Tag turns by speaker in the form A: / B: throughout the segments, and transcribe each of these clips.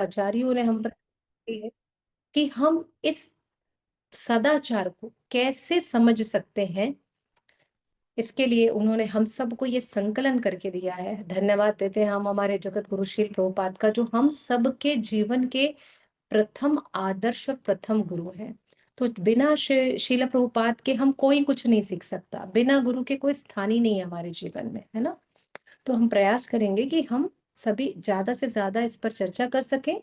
A: आचार्यों ने हम पर की है कि हम इस सदाचार को कैसे समझ सकते हैं। इसके लिए उन्होंने हम सबको ये संकलन करके दिया है। धन्यवाद देते हैं हम हमारे जगत गुरु श्रील प्रभुपाद का, जो हम सबके जीवन के प्रथम आदर्श और प्रथम गुरु हैं। तो बिना शीला प्रभुपाद के हम कोई कुछ नहीं सीख सकता, बिना गुरु के कोई स्थान ही नहीं है हमारे जीवन में, है ना। तो हम प्रयास करेंगे कि हम सभी ज्यादा से ज्यादा इस पर चर्चा कर सकें।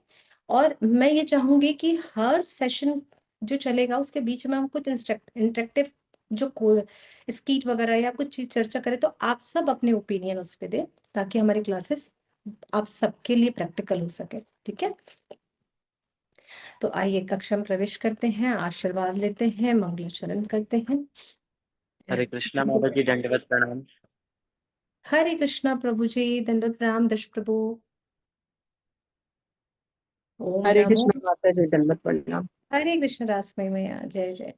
A: और मैं ये चाहूंगी कि हर सेशन जो चलेगा उसके बीच में हम कुछ इंटरेक्टिव जो स्कीट वगैरह या कुछ चीज चर्चा करें, तो आप सब अपने ओपिनियन उस पर दें, ताकि हमारी क्लासेस आप सबके लिए प्रैक्टिकल हो सके। ठीक है, तो आइए कक्षा में प्रवेश करते हैं, आशीर्वाद लेते हैं, मंगलाचरण करते हैं।
B: हरे कृष्णा माता जी, दंडवत प्रणाम।
A: हरे कृष्णा प्रभु जी, दंडवत प्रणाम दश प्रभु। ओम
C: हरे
A: नमो,
C: कृष्ण माता जी, दंडवत प्रणाम।
A: हरे कृष्ण रासमय मैया, जय जय।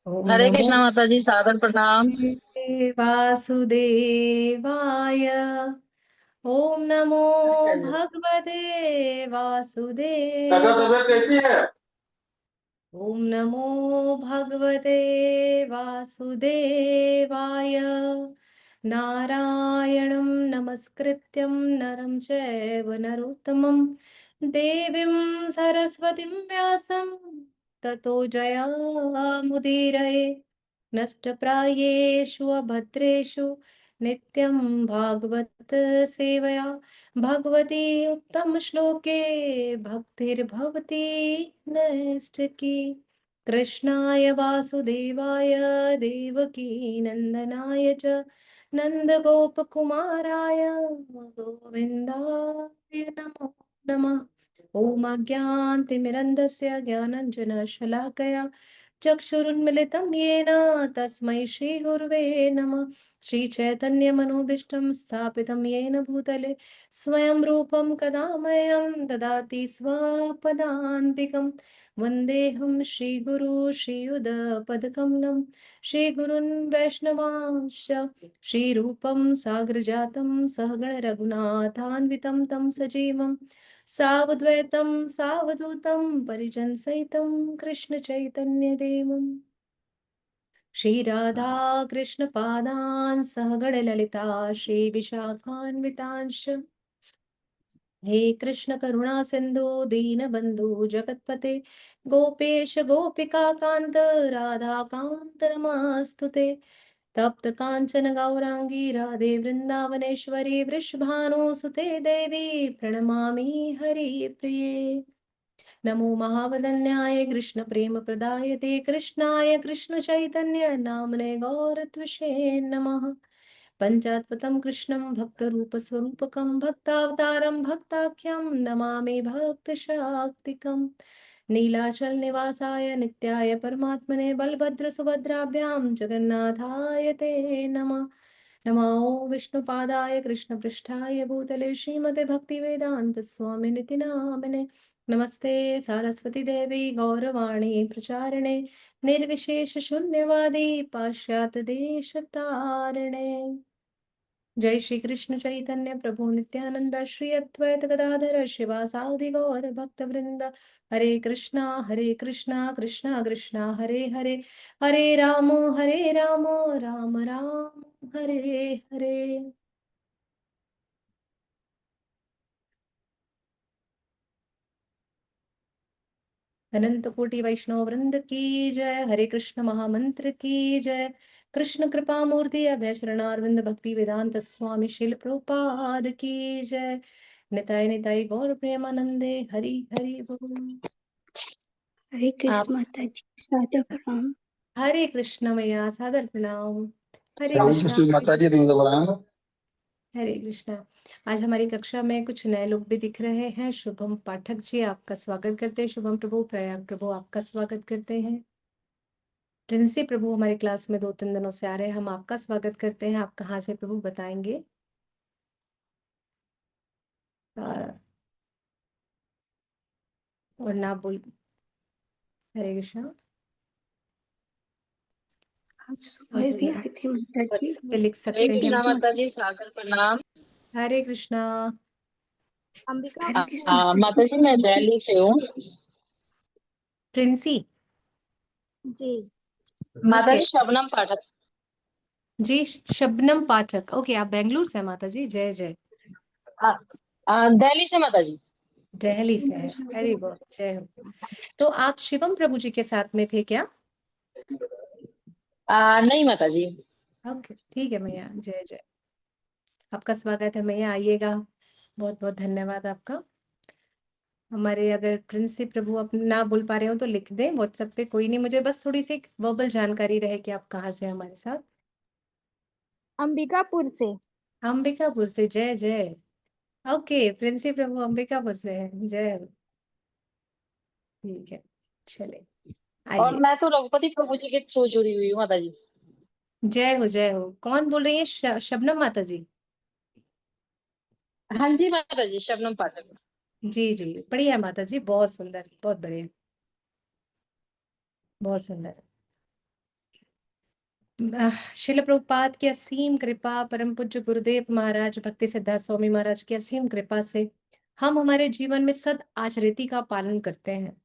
A: ओम
D: हरे
A: नमो
D: कृष्णा माता जी, सादर प्रणाम।
A: वासुदेवाय। ओम नमो भगवते वासुदेवाय।
E: कैसी है?
A: ओम नमो भगवते वासुदेवाय। नारायणं नमस्कृत्यं नरं चैव नरोत्तमं, देवीं सरस्वतीं व्यासं ततो जयामुदीरये। नष्टप्रायेषु अभद्रेषु नित्यं भागवत सेवया भगवती उत्तम श्लोके भक्तिर्भवती नैष्ठिकी। कृष्णाय वासुदेवाय देवकी नंदनाय च नंदगोपकुमाराय गोविन्दाय नमो नमः। ॐ अज्ञानतिमिरन्धस्य ज्ञानाञ्जनशलाकया चक्षुरुन्मिलितं येन तस्मै श्रीगुर्वे नमः। श्रीचैतन्यमनोभीष्टं स्थापितं येन भूतले स्वयं रूपं कदा मह्यं ददाति स्वपदान्तिकं। वन्देऽहं श्रीगुरु श्रीयुतपदकमलं श्रीगुरून् वैष्णवांश्च श्रीरूपं साग्रजातं सहगण रघुनाथान्वितं तं सजीवं सावद्वैतं सावधूतं परिजनसहितं कृष्ण चैतन्य देवम् श्रीराधा कृष्ण पादान् सहगण ललिता श्री विशाखान्वितांश। हे कृष्ण करुणा सिंधु दीनबंधु जगतपते गोपेश गोपिका कांत राधा कांत नमस्तुते। तप्त कांचन गौरांगी राधे वृंदावनेश्वरी वृषभानुसुते देवी प्रणमामि हरिप्रिये। नमो महावदन्याय कृष्ण प्रेम प्रदायते कृष्णाय कृष्ण चैतन्य नामने गौरत्वशे नमः। पंचात्मतं कृष्णं भक्तरूपस्वरूपकं भक्तावतारं भक्ताख्यं नमामि भक्तशाक्तिकम्। नीलाचल निवासाय नित्याय परमात्मने बलभद्र सुभद्राभ्यां जगन्नाथाय ते नमः। नमो विष्णुपादाय कृष्णपृष्ठाय भूतले श्रीमते भक्तिवेदांत स्वामिनिति नामिने। नमस्ते सारस्वती देवी गौरवाणी प्रचारिणे निर्विशेष शून्यवादी पाश्चात्य देश तारिणे। जय श्री कृष्ण चैतन्य प्रभु नित्यानंद श्री अद्वैत गदाधर शिवासादि गौर भक्त वृंद। हरे कृष्णा कृष्णा कृष्णा हरे हरे, हरे राम राम राम हरे हरे। अनंत कोटि वैष्णव वृंद की जय। हरे कृष्ण महामंत्र की जय। कृष्ण कृपा मूर्ति अभय शरणारविंद भक्ति वेदांत स्वामी शिल प्रभुपाद की जय। निताय निताय गौर प्रेमानंदे हरि हरि बोल।
F: हरे
A: आप
F: कृष्ण माता जी, सादर प्रणाम।
A: हरे कृष्ण मैया सादर प्रणाम। हरे
E: श्याम
A: कृष्णा
E: कृष्ण माता जी, दंड प्रणाम।
A: हरे कृष्णा। आज हमारी कक्षा में कुछ नए लोग भी दिख रहे हैं। शुभम पाठक जी आपका स्वागत करते हैं। शुभम प्रभु, प्रयाग प्रभु आपका स्वागत करते हैं। प्रिंसी प्रभु हमारी क्लास में 2-3 दिनों से आ रहे हैं, हम आपका स्वागत करते हैं। आप कहाँ से प्रभु बताएंगे? और ना बोल। हरे कृष्णा।
F: आज सुबह भी आए थे माता जी।
A: WhatsApp पे लिख
D: हरे
A: सकते हैं।
D: कृष्णा माता जी, सादर प्रणाम।
A: हरे कृष्णा।
C: अंबिका
F: हरे कृष्ण।
D: माता जी मैं दिल्ली से हूँ।
A: प्रिंसी
C: जी।
D: माता
A: ओके
D: जी शबनम पाठक।
A: जी, शबनम पाठक। ओके, आप बेंगलुरु से हैं माता जी? जय जय।
D: दिल्ली से माता जी।
A: दिल्ली से है, वेरी गुड, जय हो। तो आप शिवम प्रभु जी के साथ में थे क्या?
D: नहीं माता जी।
A: ओके, ठीक है मैया, जय जय। आपका स्वागत है मैया, आइएगा। बहुत बहुत धन्यवाद आपका। हमारे अगर प्रिंस से प्रभु आप ना बोल पा रहे हो तो लिख दें व्हाट्सएप पे, कोई नहीं, मुझे बस थोड़ी सी वर्बल जानकारी रहे कि आप कहाँ से हैं हमारे साथ।
C: अंबिकापुर से।
A: अंबिकापुर से, जय जय। ओके, प्रिंस से प्रभु अंबिकापुर से है, जय हो। ठीक है, चले
D: और
A: आइए।
D: मैं तो रघुपति प्रभु जी के थ्रू जुड़ी हुई हूँ माता जी।
A: जय हो जय हो। कौन बोल रही है? शबनम माता जी?
D: हाँ जी माता जी शबनम पाठक।
A: जी जी, बढ़िया माता जी, बहुत सुंदर, बहुत बढ़िया, बहुत सुंदर। शिल प्रभुपाद की असीम कृपा, परम पूज्य गुरुदेव महाराज भक्ति सिद्धार्थ स्वामी महाराज की असीम कृपा से हम हमारे जीवन में सद आचरिति का पालन करते हैं,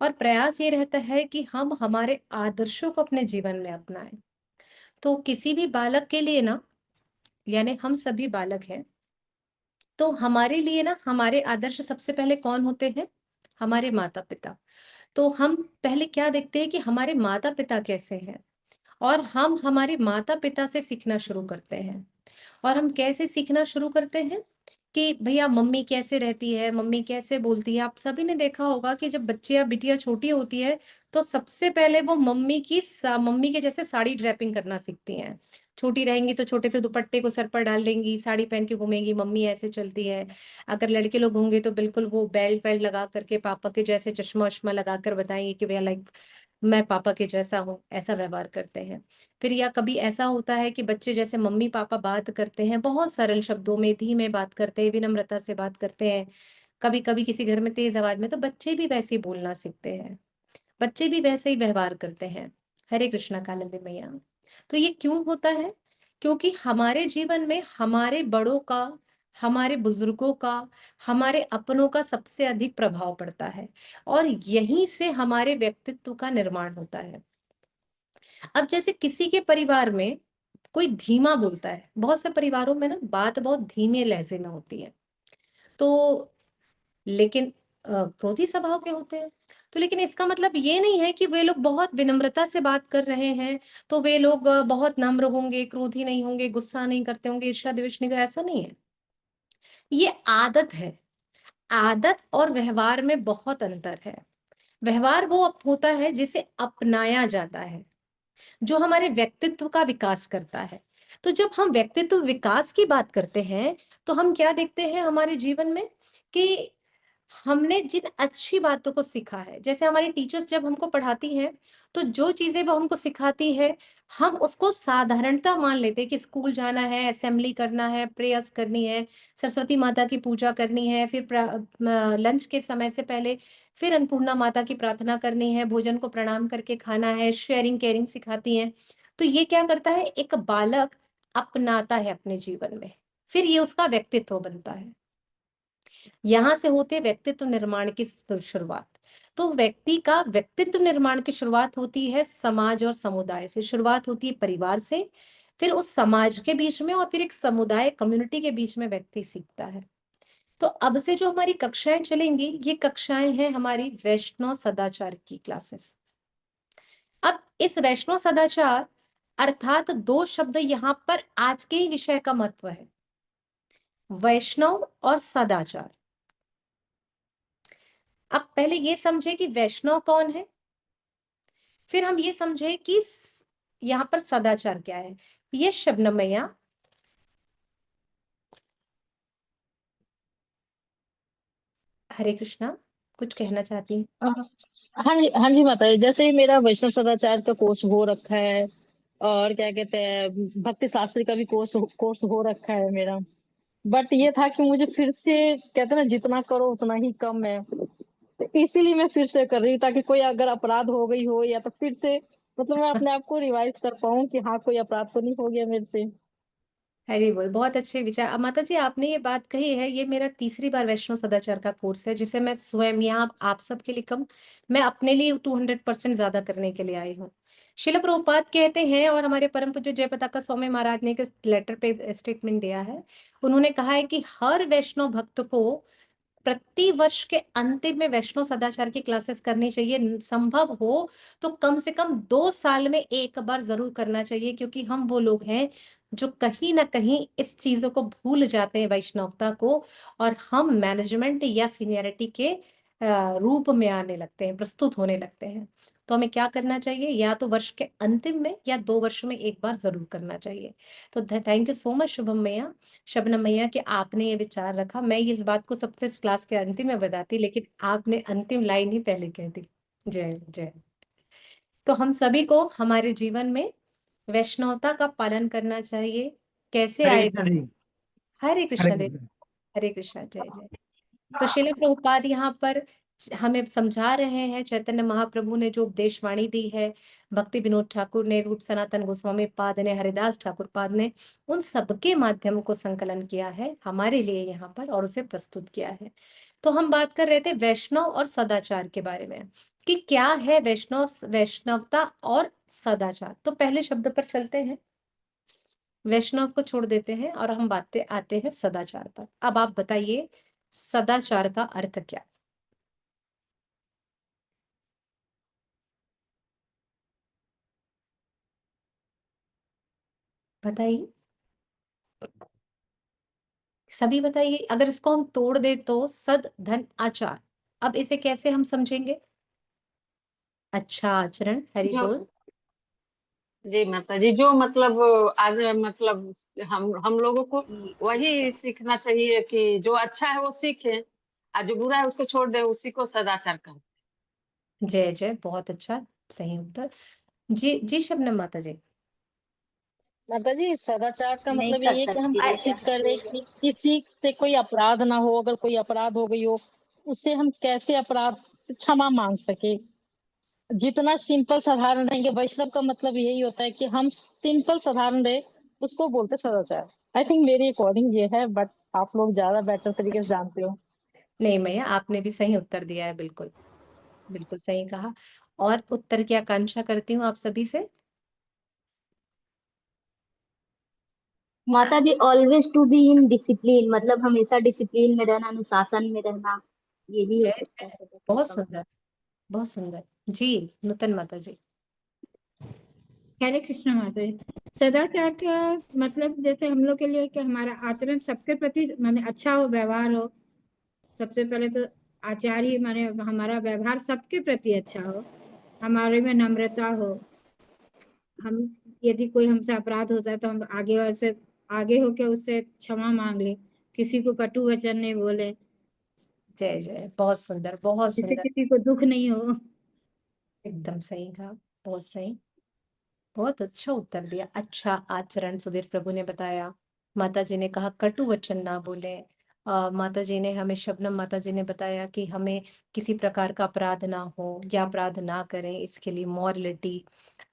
A: और प्रयास ये रहता है कि हम हमारे आदर्शों को अपने जीवन में अपनाएं। तो किसी भी बालक के लिए ना, यानी हम सभी बालक हैं, तो हमारे लिए ना हमारे आदर्श सबसे पहले कौन होते हैं? हमारे माता पिता। तो हम पहले क्या देखते हैं कि हमारे माता पिता कैसे हैं, और हम हमारे माता पिता से सीखना शुरू करते हैं। और हम कैसे सीखना शुरू करते हैं कि भैया मम्मी कैसे रहती है, मम्मी कैसे बोलती है। आप सभी ने देखा होगा कि जब बच्चे या बिटिया छोटी होती है तो सबसे पहले वो मम्मी के जैसे साड़ी ड्रेपिंग करना सीखती हैं। छोटी रहेंगी तो छोटे से दुपट्टे को सर पर डाल लेंगी, साड़ी पहन के घूमेंगी, मम्मी ऐसे चलती है। अगर लड़के लोग होंगे तो बिल्कुल वो बेल्ट वेल्ट लगा करके पापा के जैसे चश्मा वश्मा लगा कर बताएंगे कि भैया लाइक मैं पापा के जैसा हूँ, ऐसा व्यवहार करते हैं। फिर या कभी ऐसा होता है कि बच्चे जैसे मम्मी पापा बात करते हैं, बहुत सरल शब्दों में धीमे बात करते हैं, विनम्रता से बात करते हैं। कभी कभी किसी घर में तेज आवाज में, तो बच्चे भी वैसे ही बोलना सीखते हैं, बच्चे भी वैसे ही व्यवहार करते हैं। हरे कृष्णा कानंद मैया। तो ये क्यों होता है? क्योंकि हमारे जीवन में हमारे बड़ों का, हमारे बुजुर्गों का, हमारे अपनों का सबसे अधिक प्रभाव पड़ता है, और यहीं से हमारे व्यक्तित्व का निर्माण होता है। अब जैसे किसी के परिवार में कोई धीमा बोलता है, बहुत से परिवारों में ना बात बहुत धीमे लहजे में होती है, तो लेकिन क्रोधी स्वभाव के होते हैं। तो लेकिन इसका मतलब ये नहीं है कि वे लोग बहुत विनम्रता से बात कर रहे हैं तो वे लोग बहुत नम्र होंगे, क्रोधी नहीं होंगे, गुस्सा नहीं करते होंगे, ईर्ष्या द्वेष नहीं, ऐसा नहीं है। ये आदत है। आदत और व्यवहार में बहुत अंतर है। व्यवहार वो होता है जिसे अपनाया जाता है, जो हमारे व्यक्तित्व का विकास करता है। तो जब हम व्यक्तित्व विकास की बात करते हैं तो हम क्या देखते हैं हमारे जीवन में कि हमने जिन अच्छी बातों को सीखा है, जैसे हमारी टीचर्स जब हमको पढ़ाती हैं तो जो चीजें वो हमको सिखाती है हम उसको साधारणता मान लेते हैं कि स्कूल जाना है, असेंबली करना है, प्रेयर्स करनी है, सरस्वती माता की पूजा करनी है, फिर लंच के समय से पहले फिर अन्नपूर्णा माता की प्रार्थना करनी है, भोजन को प्रणाम करके खाना है, शेयरिंग केयरिंग सिखाती हैं। तो ये क्या करता है, एक बालक अपनाता है अपने जीवन में, फिर ये उसका व्यक्तित्व बनता है। यहां से होते व्यक्तित्व निर्माण की शुरुआत। तो व्यक्ति का व्यक्तित्व निर्माण की शुरुआत होती है समाज और समुदाय से, शुरुआत होती है परिवार से, फिर उस समाज के बीच में, और फिर एक समुदाय कम्युनिटी के बीच में व्यक्ति सीखता है। तो अब से जो हमारी कक्षाएं चलेंगी, ये कक्षाएं हैं हमारी वैष्णव सदाचार की क्लासेस। अब इस वैष्णव सदाचार अर्थात दो शब्द यहाँ पर आज के ही विषय का महत्व है, वैष्णव और सदाचार। अब पहले ये समझे कि वैष्णव कौन है, फिर हम ये समझे कि यहाँ पर सदाचार क्या है। ये शबनम मैया। हरे कृष्णा, कुछ कहना चाहती हैं?
D: हाँ जी माता जी, जैसे ही मेरा वैष्णव सदाचार का कोर्स हो रखा है, और क्या कहते हैं भक्ति शास्त्री का भी कोर्स हो रखा है मेरा। बट ये था कि मुझे फिर से कहते हैं ना, जितना करो उतना ही कम है। तो इसीलिए मैं फिर से कर रही हूँ, ताकि कोई अगर अपराध हो गई हो या तो फिर से मतलब मैं अपने आप को रिवाइज कर पाऊँ कि हाँ कोई अपराध तो नहीं हो गया मेरे से।
A: हरी बोल, बहुत अच्छे विचार। माता जी आपने ये बात कही है, ये मेरा तीसरी बार वैष्णव सदाचार का कोर्स है, जिसे मैं स्वयं यहाँ आप सबके लिए कम, मैं अपने लिए 200% ज्यादा करने के लिए आई हूँ। शिल प्रभुपाद कहते हैं, और हमारे परम पूज्य जयपताका स्वामी महाराज ने एक लेटर पे स्टेटमेंट दिया है। उन्होंने कहा है कि हर वैष्णव भक्त को प्रति वर्ष के अंतिम में वैष्णव सदाचार की क्लासेस करनी चाहिए। संभव हो तो कम से कम 2 साल में एक बार जरूर करना चाहिए, क्योंकि हम वो लोग हैं जो कहीं ना कहीं इस चीजों को भूल जाते हैं, वैष्णवता को, और हम मैनेजमेंट या सीनियरिटी के रूप में आने लगते हैं, प्रस्तुत होने लगते हैं। तो हमें क्या करना चाहिए, या तो वर्ष के अंतिम में या 2 वर्ष में एक बार जरूर करना चाहिए। तो thank you so much Shubham मैया, शबनम मैया, कि आपने ये विचार रखा। मैं इस बात को सबसे इस क्लास के अंतिम में बताती, लेकिन आपने अंतिम लाइन ही पहले कह दी। जय जय। तो हम सभी को हमारे जीवन में वैष्णवता का पालन करना चाहिए। कैसे
E: हरे
A: आएगा?
E: कृष्ण जी।
A: हरे
E: हरे
A: कृष्ण देव।
E: कृष्ण।
A: हरे कृष्णा। जय जय। तो शिल प्रभुपाद यहाँ पर हमें समझा रहे हैं, चैतन्य महाप्रभु ने जो उपदेश वाणी दी है, भक्ति विनोद ठाकुर ने, रूप सनातन गोस्वामी पाद ने, हरिदास ठाकुर पाद ने, उन सबके माध्यम को संकलन किया है हमारे लिए यहाँ पर, और उसे प्रस्तुत किया है। तो हम बात कर रहे थे वैष्णव और सदाचार के बारे में, कि क्या है वैष्णवता और सदाचार। तो पहले शब्द पर चलते हैं, वैष्णव को छोड़ देते हैं और हम बातें आते हैं सदाचार पर। अब आप बताइए सदाचार का अर्थ क्या? बताइए, सभी बताइए। अगर इसको हम तोड़ दे तो सद धन आचार, अब इसे कैसे हम समझेंगे? अच्छा आचरण, हरि
D: जो
A: बोल।
D: जी माता जी, जो मतलब आज मतलब हम लोगों को वही सीखना चाहिए कि जो अच्छा है वो सीखे, और जो बुरा है उसको छोड़ दे, उसी को सदाचार कहते
A: जय जय, बहुत अच्छा, सही उत्तर। जी जी शबनम माता जी।
D: हैं। माता जी, सदाचार का
C: नहीं
D: मतलब
C: कर
D: ये है कि हम
C: सकती
D: कोशिश करें कि किसी से कोई अपराध ना हो। अगर कोई अपराध हो गई हो, उससे हम कैसे अपराध से क्षमा मांग सके। जितना सिंपल साधारण रहेंगे, वैष्णव का मतलब यही होता है कि हम सिंपल साधारण रहे, उसको बोलते सदाचार। आई थिंक मेरे अकॉर्डिंग ये है, बट आप लोग ज्यादा बेटर तरीके से जानते हो।
A: नहीं मैया, आपने भी सही उत्तर दिया है, बिल्कुल बिल्कुल सही कहा। और उत्तर की आकांक्षा करती हूँ आप सभी से।
C: माता जी, always to be in discipline, मतलब हमेशा डिसिप्लिन में रहना, अनुशासन में रहना, ये भी हो
A: जय
C: सकता
A: जय,
C: है सदाचार
A: बहुत
C: का
A: सुंदर,
C: मतलब।
A: बहुत सुंदर। जी नूतन माता जी।
G: हरे कृष्ण माता जी। सदाचार का मतलब जैसे हम लोग के लिए कि हमारा आचरण सबके प्रति माने अच्छा हो, व्यवहार हो। सबसे पहले तो आचार्य माने हमारा व्यवहार सबके प्रति अच्छा हो, हमारे में नम्रता हो। हम यदि कोई हमसे अपराध होता है तो हम आगे होके उससे क्षमा मांग ले, किसी को कटु वचन नहीं बोले,
A: जय जय, बहुत सुंदर, बहुत
G: जिससे
A: सुंदर,
G: किसी को दुख नहीं हो।
A: एकदम सही कहा, बहुत सही, बहुत अच्छा उत्तर दिया। अच्छा आचरण सुधीर प्रभु ने बताया। माता जी ने कहा कटु वचन ना बोले। माता जी ने हमें, शबनम माता जी ने बताया कि हमें किसी प्रकार का अपराध ना हो या अपराध ना करें, इसके लिए मॉरलिटी,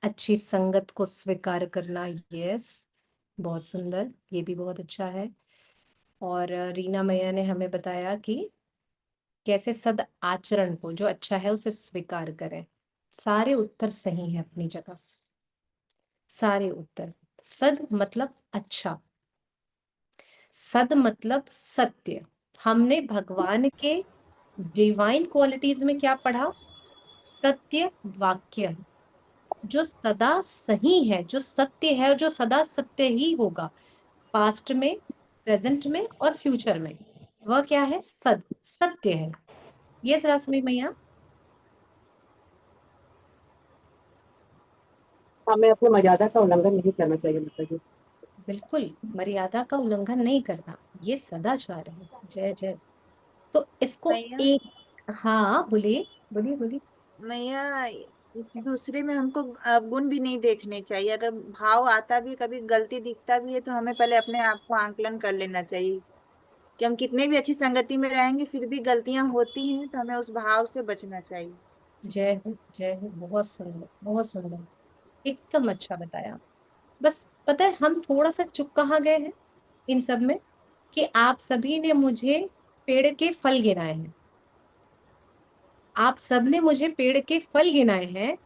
A: अच्छी संगत को स्वीकार करना। यस, बहुत सुंदर, ये भी बहुत अच्छा है। और रीना मैया ने हमें बताया कि कैसे सद आचरण को, जो अच्छा है उसे स्वीकार करें। सारे उत्तर सही है अपनी जगह, सारे उत्तर। सद मतलब अच्छा, सद मतलब सत्य। हमने भगवान के डिवाइन क्वालिटीज में क्या पढ़ा? सत्य वाक्य, जो सदा सही है, जो सत्य है और जो सदा सत्य ही होगा, पास्ट में, प्रेजेंट में और फ्यूचर में, वह क्या है? सद, सत्य है। यस रासमी मैया।
H: हमें अपने मर्यादा का उल्लंघन नहीं करना चाहिए माता जी।
A: बिल्कुल, मर्यादा का उल्लंघन नहीं करना, ये सदाचार है। जय जय। तो इसको
I: मैया
A: एक, हाँ बोलिए बोलिए बोलिए।
I: मैया दूसरे में हमको गुण भी नहीं देखने चाहिए। अगर भाव आता भी, कभी गलती दिखता भी है, तो हमें पहले अपने आप को आंकलन कर लेना चाहिए कि हम कितने भी अच्छी संगति में रहेंगे, फिर भी गलतियां होती हैं, तो हमें उस भाव से बचना चाहिए।
A: जय हो जय हो, बहुत सुंदर, बहुत सुंदर, एकदम अच्छा बताया। बस पता है हम थोड़ा सा चुप कहाँ गए हैं? इन सब में कि आप सभी ने मुझे पेड़ के फल गिनाए हैं, आप सब ने मुझे पेड़ के फल गिनाए हैं,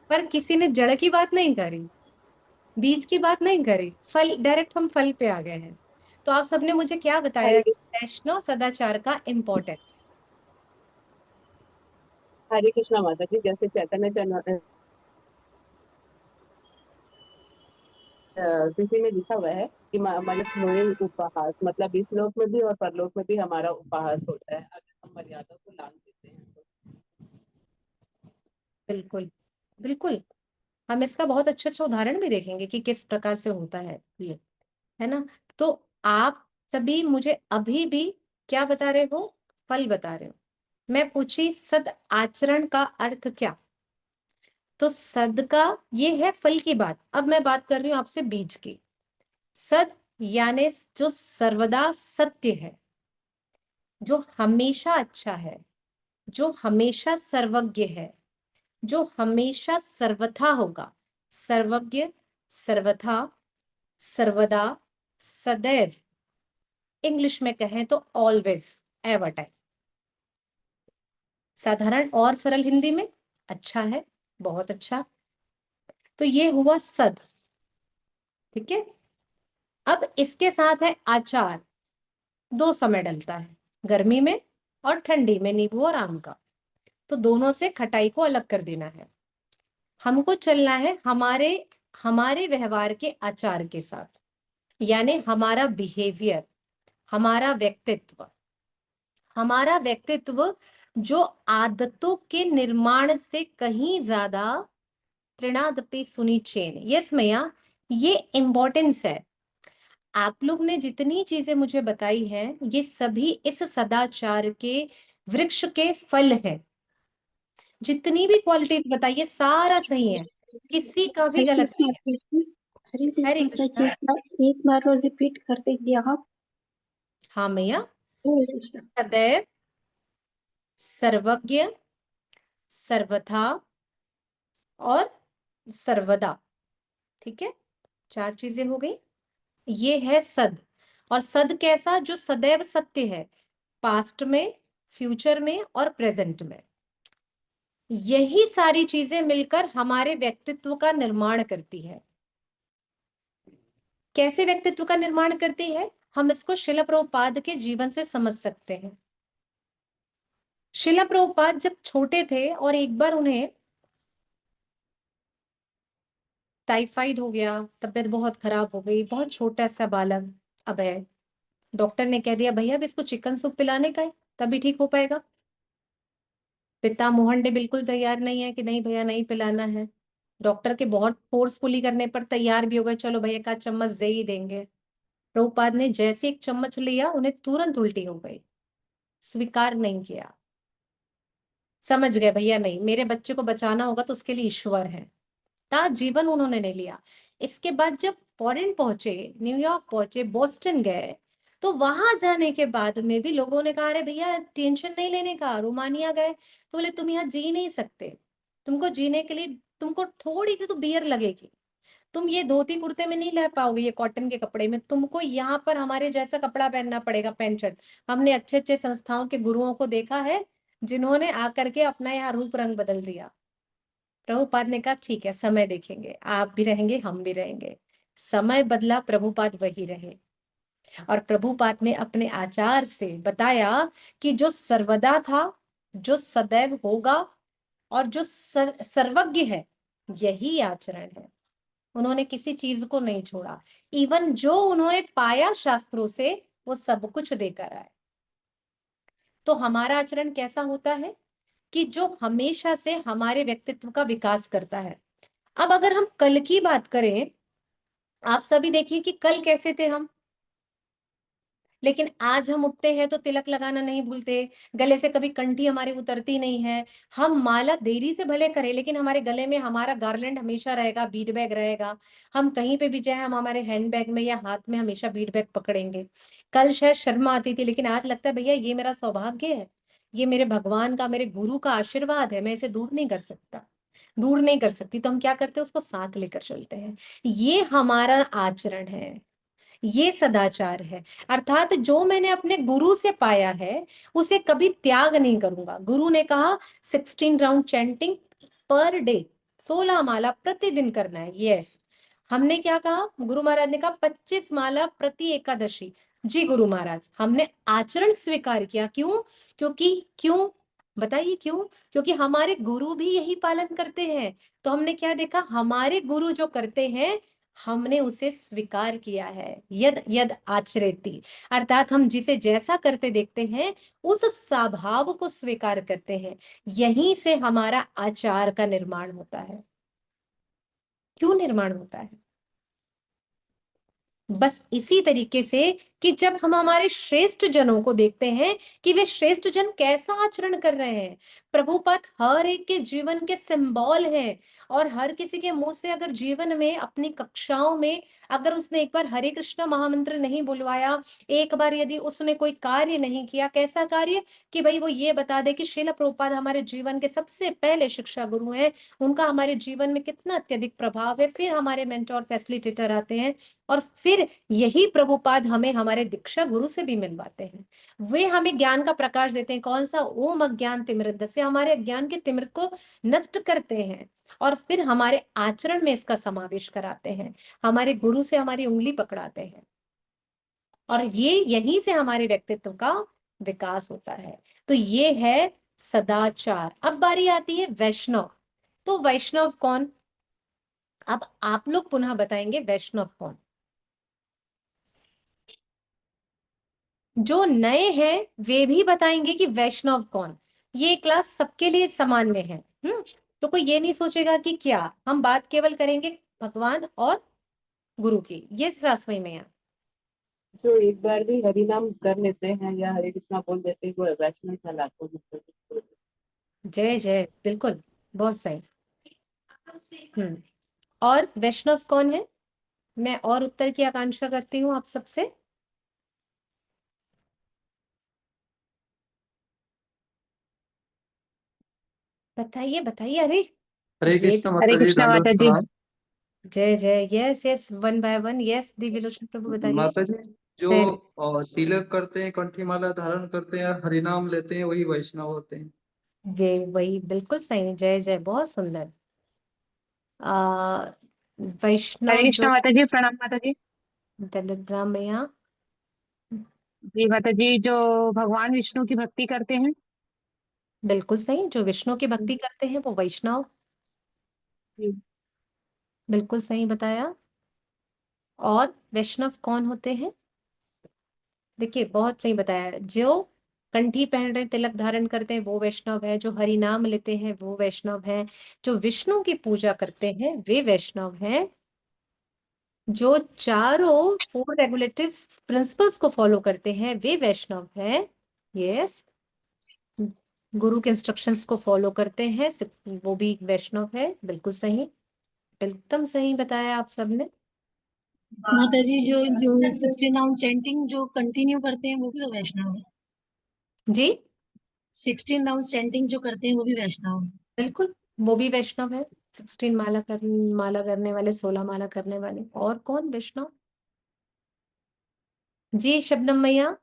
A: पर किसी ने जड़ की बात नहीं करी, बीज की बात नहीं करी, फल डायरेक्ट हम फल पे आ गए हैं। तो आप सबने मुझे क्या बताया,
H: हरे कृष्ण।
A: वैष्णव सदाचार का इम्पोर्टेंस।
H: हरे कृष्णा माता जी, जैसे चैतन्य किसी में लिखा हुआ है कि मयस्मृणि उपहास, मतलब इस लोक में भी और परलोक में भी हमारा उपहास होता है अगर हम मर्यादा को लांघ देते हैं तो।
A: बिल्कुल बिल्कुल, हम इसका बहुत अच्छा उदाहरण भी देखेंगे कि किस प्रकार से होता है ये, है ना। तो आप सभी मुझे अभी भी क्या बता रहे हो, फल बता रहे हो। मैं पूछी सद आचरण का अर्थ क्या, तो सद का ये है फल की बात। अब मैं बात कर रही हूं आपसे बीज की। सद यानी जो सर्वदा सत्य है, जो हमेशा अच्छा है, जो हमेशा सर्वज्ञ है, जो हमेशा सर्वथा होगा। सर्वज्ञ, सर्वथा, सर्वदा, सदैव, इंग्लिश में कहें तो ऑलवेज, एवर टाइम। साधारण और सरल हिंदी में अच्छा है, बहुत अच्छा। तो ये हुआ सद, ठीक है। अब इसके साथ है आचार। दो समय डलता है, गर्मी में और ठंडी में, नींबू और आम का। तो दोनों से खटाई को अलग कर देना है। हमको चलना है हमारे हमारे व्यवहार के आचार के साथ, यानी हमारा बिहेवियर, हमारा व्यक्तित्व। हमारा व्यक्तित्व जो आदतों के निर्माण से कहीं ज्यादा त्रिणादपि सुनिचेन, यस मैया, ये इम्पोर्टेंस है। आप लोग ने जितनी चीजें मुझे बताई हैं, ये सभी इस सदाचार के वृक्ष के फल हैं। जितनी भी क्वालिटीज बताइए सारा सही है, किसी का भी
F: हरे
A: गलत
F: कृष्ण
A: नहीं है।
F: माता जी, हरे
A: हरे
F: कृष्ण माता जी,
A: कृष्णा।
F: एक बार और रिपीट कर देंगे आप?
A: हाँ मैया।
F: हरे कृष्ण।
A: सदैव, सर्वज्ञ, सर्वथा और सर्वदा, ठीक है। 4 चीजें हो गई। ये है सद। और सद कैसा, जो सदैव सत्य है, पास्ट में, फ्यूचर में और प्रेजेंट में। यही सारी चीजें मिलकर हमारे व्यक्तित्व का निर्माण करती है। कैसे व्यक्तित्व का निर्माण करती है, हम इसको शिला प्रभुपाद के जीवन से समझ सकते हैं। शिला प्रभुपाद जब छोटे थे और एक बार उन्हें टाइफाइड हो गया, तबीयत बहुत खराब हो गई, बहुत छोटा सा बालक अभय। डॉक्टर ने कह दिया भैया अब इसको चिकन सूप पिलाने का है, तभी ठीक हो पाएगा। पिता मोहन बिल्कुल तैयार नहीं है कि नहीं भैया नहीं पिलाना है। डॉक्टर के बहुत फोर्सफुली करने पर तैयार भी हो गए, चलो भैया का चम्मच दे ही देंगे। प्रभुपाद ने जैसे एक चम्मच लिया, उन्हें तुरंत उल्टी हो गई। स्वीकार नहीं किया, समझ गए भैया नहीं, मेरे बच्चे को बचाना होगा तो उसके लिए ईश्वर है। ता जीवन उन्होंने नहीं लिया। इसके बाद जब फॉरेन पहुंचे, न्यूयॉर्क पहुंचे, बोस्टन गए, तो वहां जाने के बाद में भी लोगों ने कहा अरे भैया टेंशन नहीं लेने का। रोमानिया गए तो बोले तुम यहाँ जी नहीं सकते, तुमको जीने के लिए तुमको थोड़ी सी तो बियर लगेगी, तुम ये धोती कुर्ते में नहीं रह पाओगे, ये कॉटन के कपड़े में, तुमको यहाँ पर हमारे जैसा कपड़ा पहनना पड़ेगा, पैंट शर्ट। हमने अच्छे अच्छे संस्थाओं के गुरुओं को देखा है जिन्होंने आकर के अपना यहाँ रूप रंग बदल दिया। प्रभुपाद ने कहा ठीक है समय देखेंगे, आप भी रहेंगे हम भी रहेंगे। समय बदला, प्रभुपाद वही रहे। और प्रभुपाद ने अपने आचार से बताया कि जो सर्वदा था, जो सदैव होगा और जो सर्वज्ञ है, यही आचरण है। उन्होंने किसी चीज को नहीं छोड़ा। इवन जो उन्होंने पाया शास्त्रों से, वो सब कुछ देकर आए। तो हमारा आचरण कैसा होता है कि जो हमेशा से हमारे व्यक्तित्व का विकास करता है। अब अगर हम कल की बात करें, आप सभी देखिए कि कल कैसे थे हम, लेकिन आज हम उठते हैं तो तिलक लगाना नहीं भूलते, गले से कभी कंठी हमारी उतरती नहीं है। हम माला देरी से भले करें लेकिन हमारे गले में हमारा गार्लैंड हमेशा रहेगा, बीड बैग रहेगा। हम कहीं पे भी जाए, हम हमारे हैंड बैग में या हाथ में हमेशा बीड बैग पकड़ेंगे। कल शायद शर्म आती थी, लेकिन आज लगता है भैया ये मेरा सौभाग्य है, ये मेरे भगवान का, मेरे गुरु का आशीर्वाद है, मैं इसे दूर नहीं कर सकता, दूर नहीं कर सकती। तो हम क्या करते हैं, उसको साथ लेकर चलते हैं। ये हमारा आचरण है, ये सदाचार है। अर्थात जो मैंने अपने गुरु से पाया है उसे कभी त्याग नहीं करूंगा। गुरु ने कहा 16 राउंड चैंटिंग पर डे, 16 माला प्रतिदिन करना है। यस, हमने क्या कहा? गुरु महाराज ने कहा 25 माला प्रति एकादशी। जी गुरु महाराज, हमने आचरण स्वीकार किया। क्यों? क्यों बताइए क्यों? क्योंकि हमारे गुरु भी यही पालन करते हैं। तो हमने क्या देखा? हमारे गुरु जो करते हैं हमने उसे स्वीकार किया है। यद यद आचरेति, अर्थात हम जिसे जैसा करते देखते हैं उस स्वभाव को स्वीकार करते हैं। यहीं से हमारा आचार का निर्माण होता है। क्यों निर्माण होता है? बस इसी तरीके से कि जब हम हमारे श्रेष्ठ जनों को देखते हैं कि वे श्रेष्ठ जन कैसा आचरण कर रहे हैं। प्रभुपाद हर एक के जीवन के सिंबल हैं, और हर किसी के मुंह से अगर जीवन में अपनी कक्षाओं में अगर उसने एक बार हरे कृष्ण महामंत्र नहीं बुलवाया, एक बार यदि उसने कोई कार्य नहीं किया, कैसा कार्य कि भाई वो ये बता दे कि श्रील प्रभुपाद हमारे जीवन के सबसे पहले शिक्षा गुरु हैं, उनका हमारे जीवन में कितना अत्यधिक प्रभाव है, फिर हमारे मेंटोर फैसिलिटेटर आते हैं, और फिर यही प्रभुपाद हमें हमारे दीक्षा गुरु से भी मिलवाते हैं। वे हमें ज्ञान का प्रकाश देते हैं। कौन सा? ओम अज्ञान तिमिरत से हमारे अज्ञान के तिमिर को नष्ट करते हैं, और फिर हमारे आचरण में इसका समावेश कराते हैं। हमारे गुरु से हमारी उंगली पकड़ाते हैं, और ये यहीं से हमारे व्यक्तित्व का विकास होता है। तो ये है सदाचार। अब बारी आती है वैष्णव। तो वैष्णव कौन? अब आप लोग पुनः बताएंगे वैष्णव कौन। जो नए हैं वे भी बताएंगे कि वैष्णव कौन। ये क्लास सबके लिए सामान्य है। तो कोई ये नहीं सोचेगा कि क्या, हम बात केवल करेंगे भगवान और गुरु की। ये सासवई में है।
H: जो एक बार भी हरि नाम कर लेते हैं या हरे कृष्णा बोल देते हैं वो वैष्णव कहलाते हैं।
A: जय जय, बिल्कुल, बहुत सही। और वैष्णव कौन है? मैं और उत्तर की आकांक्षा करती हूँ आप सबसे। बताइए बताइए। अरे
E: हरे
A: ये
E: कृष्ण
A: भी-
E: माता जी, दंडवत प्रणाम।
A: जय जय, yes yes, one by one. Yes Divyalochan Prabhu बताइए।
E: माता जी, जो
A: जय।
E: तिलक करते हैं, कंठी माला धारण करते हैं, हरिनाम लेते हैं, वही वैष्णव होते हैं।
A: वे वही, बिल्कुल सही। जय जय, बहुत सुंदर। आ
J: हरे
A: वैष्णव
J: कृष्णा
A: जो
J: माता जी, प्रणाम माता जी।
A: दलित ब्राह्मण,
J: जी माता जी, जो भगवान विष्णु की भक्ति करते हैं।
A: बिल्कुल सही। जो विष्णु की भक्ति करते हैं वो वैष्णव,
J: जी।
A: बिल्कुल सही बताया। और वैष्णव कौन होते हैं? देखिए बहुत सही बताया। जो कंठी पहन रहे, तिलक धारण करते हैं वो वैष्णव है। जो हरि नाम लेते हैं वो वैष्णव है। जो विष्णु की पूजा करते हैं वे वैष्णव हैं। जो चारों 4 रेगुलेटिव प्रिंसिपल्स को फॉलो करते हैं वे वैष्णव हैं। यस, गुरु के इंस्ट्रक्शंस को फॉलो करते हैं वो भी वैष्णव है। बिल्कुल सही, एकदम सही बताया आप सबने।
K: माता जी, जो जो 16 राउंड चैंटिंग जो कंटिन्यू करते हैं वो भी तो वैष्णव है।
A: जी
K: 16 राउंड चैंटिंग जो करते हैं वो भी वैष्णव है।
A: बिल्कुल, वो भी वैष्णव है। 16 माला करने वाले, 16 माला करने वाले। और कौन वैष्णव? जी शबनम मैया।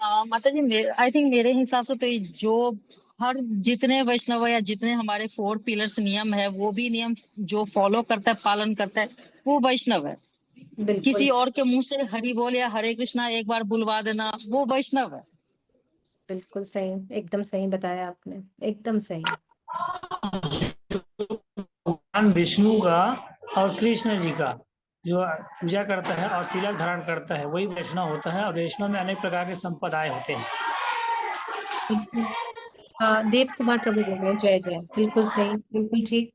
D: माता जी, आई थिंक मेरे हिसाब से तो ये जो हर जितने वैष्णव या जितने हमारे 4 पिलर्स नियम है वो भी नियम जो फॉलो करता है, पालन करता है, वो वैष्णव है।
A: बिल्कुल
D: किसी और के मुंह से हरि बोल या हरे कृष्णा एक बार बुलवा देना वो वैष्णव है।
A: बिल्कुल सही, एकदम सही बताया आपने, एकदम सही।
L: भगवान विष्णु का और कृष्ण जी का जो पूजा करता है और तिलक धारण करता है वही वैष्णव होता है। और वैष्णव में अनेक प्रकार के संप्रदाय होते हैं।
A: देव कुमार प्रभु बोल रहे हैं। जय जय, बिल्कुल सही, बिल्कुल ठीक।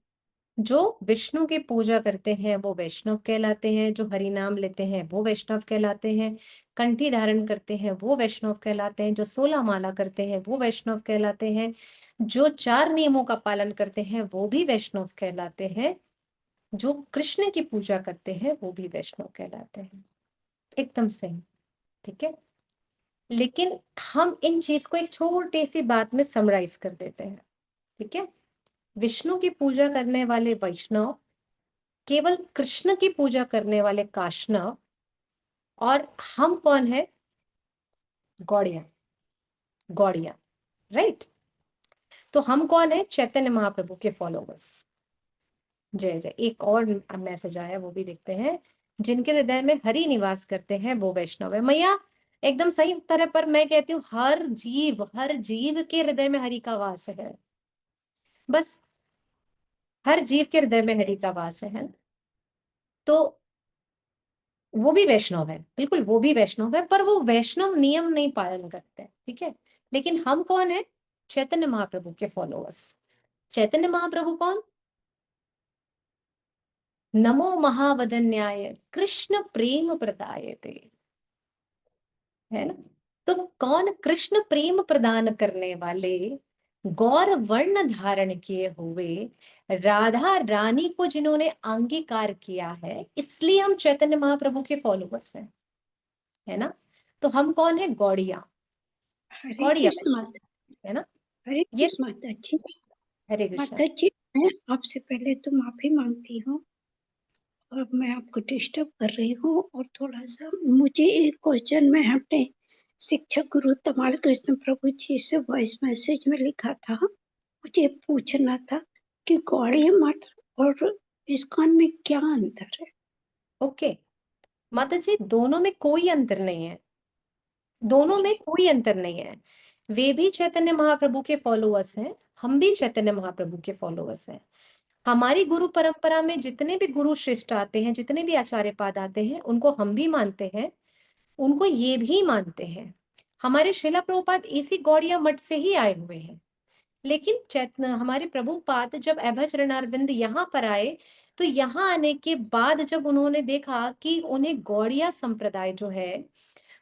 A: जो विष्णु की पूजा करते हैं वो वैष्णव कहलाते हैं। जो हरि नाम लेते हैं वो वैष्णव कहलाते हैं। कंठी धारण करते हैं वो वैष्णव कहलाते हैं। जो 16 माला करते हैं वो वैष्णव कहलाते हैं। जो 4 नियमों का पालन करते हैं वो भी वैष्णव कहलाते हैं। जो कृष्ण की पूजा करते हैं वो भी वैष्णव कहलाते हैं। एकदम सही, ठीक है। लेकिन हम इन चीज को एक छोटी सी बात में समराइज कर देते हैं, ठीक है। विष्णु की पूजा करने वाले वैष्णव केवल कृष्ण की पूजा करने वाले काष्णव, और हम कौन है? गौड़िया, गौड़िया, राइट। तो हम कौन है? चैतन्य महाप्रभु के फॉलोवर्स। जय जय। एक और मैसेज आया, वो भी देखते हैं। जिनके हृदय में हरि निवास करते हैं वो वैष्णव है। मैया एकदम सही उत्तर है, पर मैं कहती हूँ हर जीव के हृदय में हरि का वास है। बस हर जीव के हृदय में हरि का वास है। तो वो भी वैष्णव है, बिल्कुल वो भी वैष्णव है, पर वो वैष्णव नियम नहीं पालन करते, ठीक है। लेकिन हम कौन है? चैतन्य महाप्रभु के फॉलोअर्स। चैतन्य महाप्रभु कौन? नमो महावदन्याय कृष्ण प्रेम प्रदायते, है ना। तो कौन? कृष्ण प्रेम प्रदान करने वाले, गौर वर्ण धारण किए हुए राधा रानी को जिन्होंने अंगीकार किया है, इसलिए हम चैतन्य महाप्रभु के फॉलोअर्स हैं, है ना। तो हम कौन है? गौड़िया,
F: हरे
A: गौड़िया
F: कृष्ण माता,
A: है ना।
F: हरे
A: ये
F: कृष्ण माता जी।
A: हरे कृष्ण।
F: माता जी, मैं आपसे पहले तो माफी मांगती हूँ और मैं आपको डिस्टर्ब कर रही हूँ। और थोड़ा सा मुझे एक क्वेश्चन मैं अपने शिक्षक गुरु तमाल कृष्ण प्रभु जी से वॉइस मैसेज में लिखा था, मुझे पूछना था कि गौड़ीय मठ और इस्कॉन में क्या अंतर है?
A: ओके माता जी, दोनों में कोई अंतर नहीं है, दोनों में कोई अंतर नहीं है। वे भी चैतन्य महाप्रभु के फॉलोअर्स हैं, हम भी चैतन्य महाप्रभु के फॉलोअर्स हैं। हमारी गुरु परंपरा में जितने भी गुरु श्रेष्ठ आते हैं, जितने भी आचार्य पाद आते हैं, उनको हम भी मानते हैं, उनको ये भी मानते हैं। हमारे श्रीला प्रभुपाद इसी गौड़िया मठ से ही आए हुए हैं। लेकिन चैतन्य हमारे प्रभुपाद जब अभयचरणारविंद यहाँ पर आए, तो यहाँ आने के बाद जब उन्होंने देखा कि उन्हें गौड़िया संप्रदाय जो है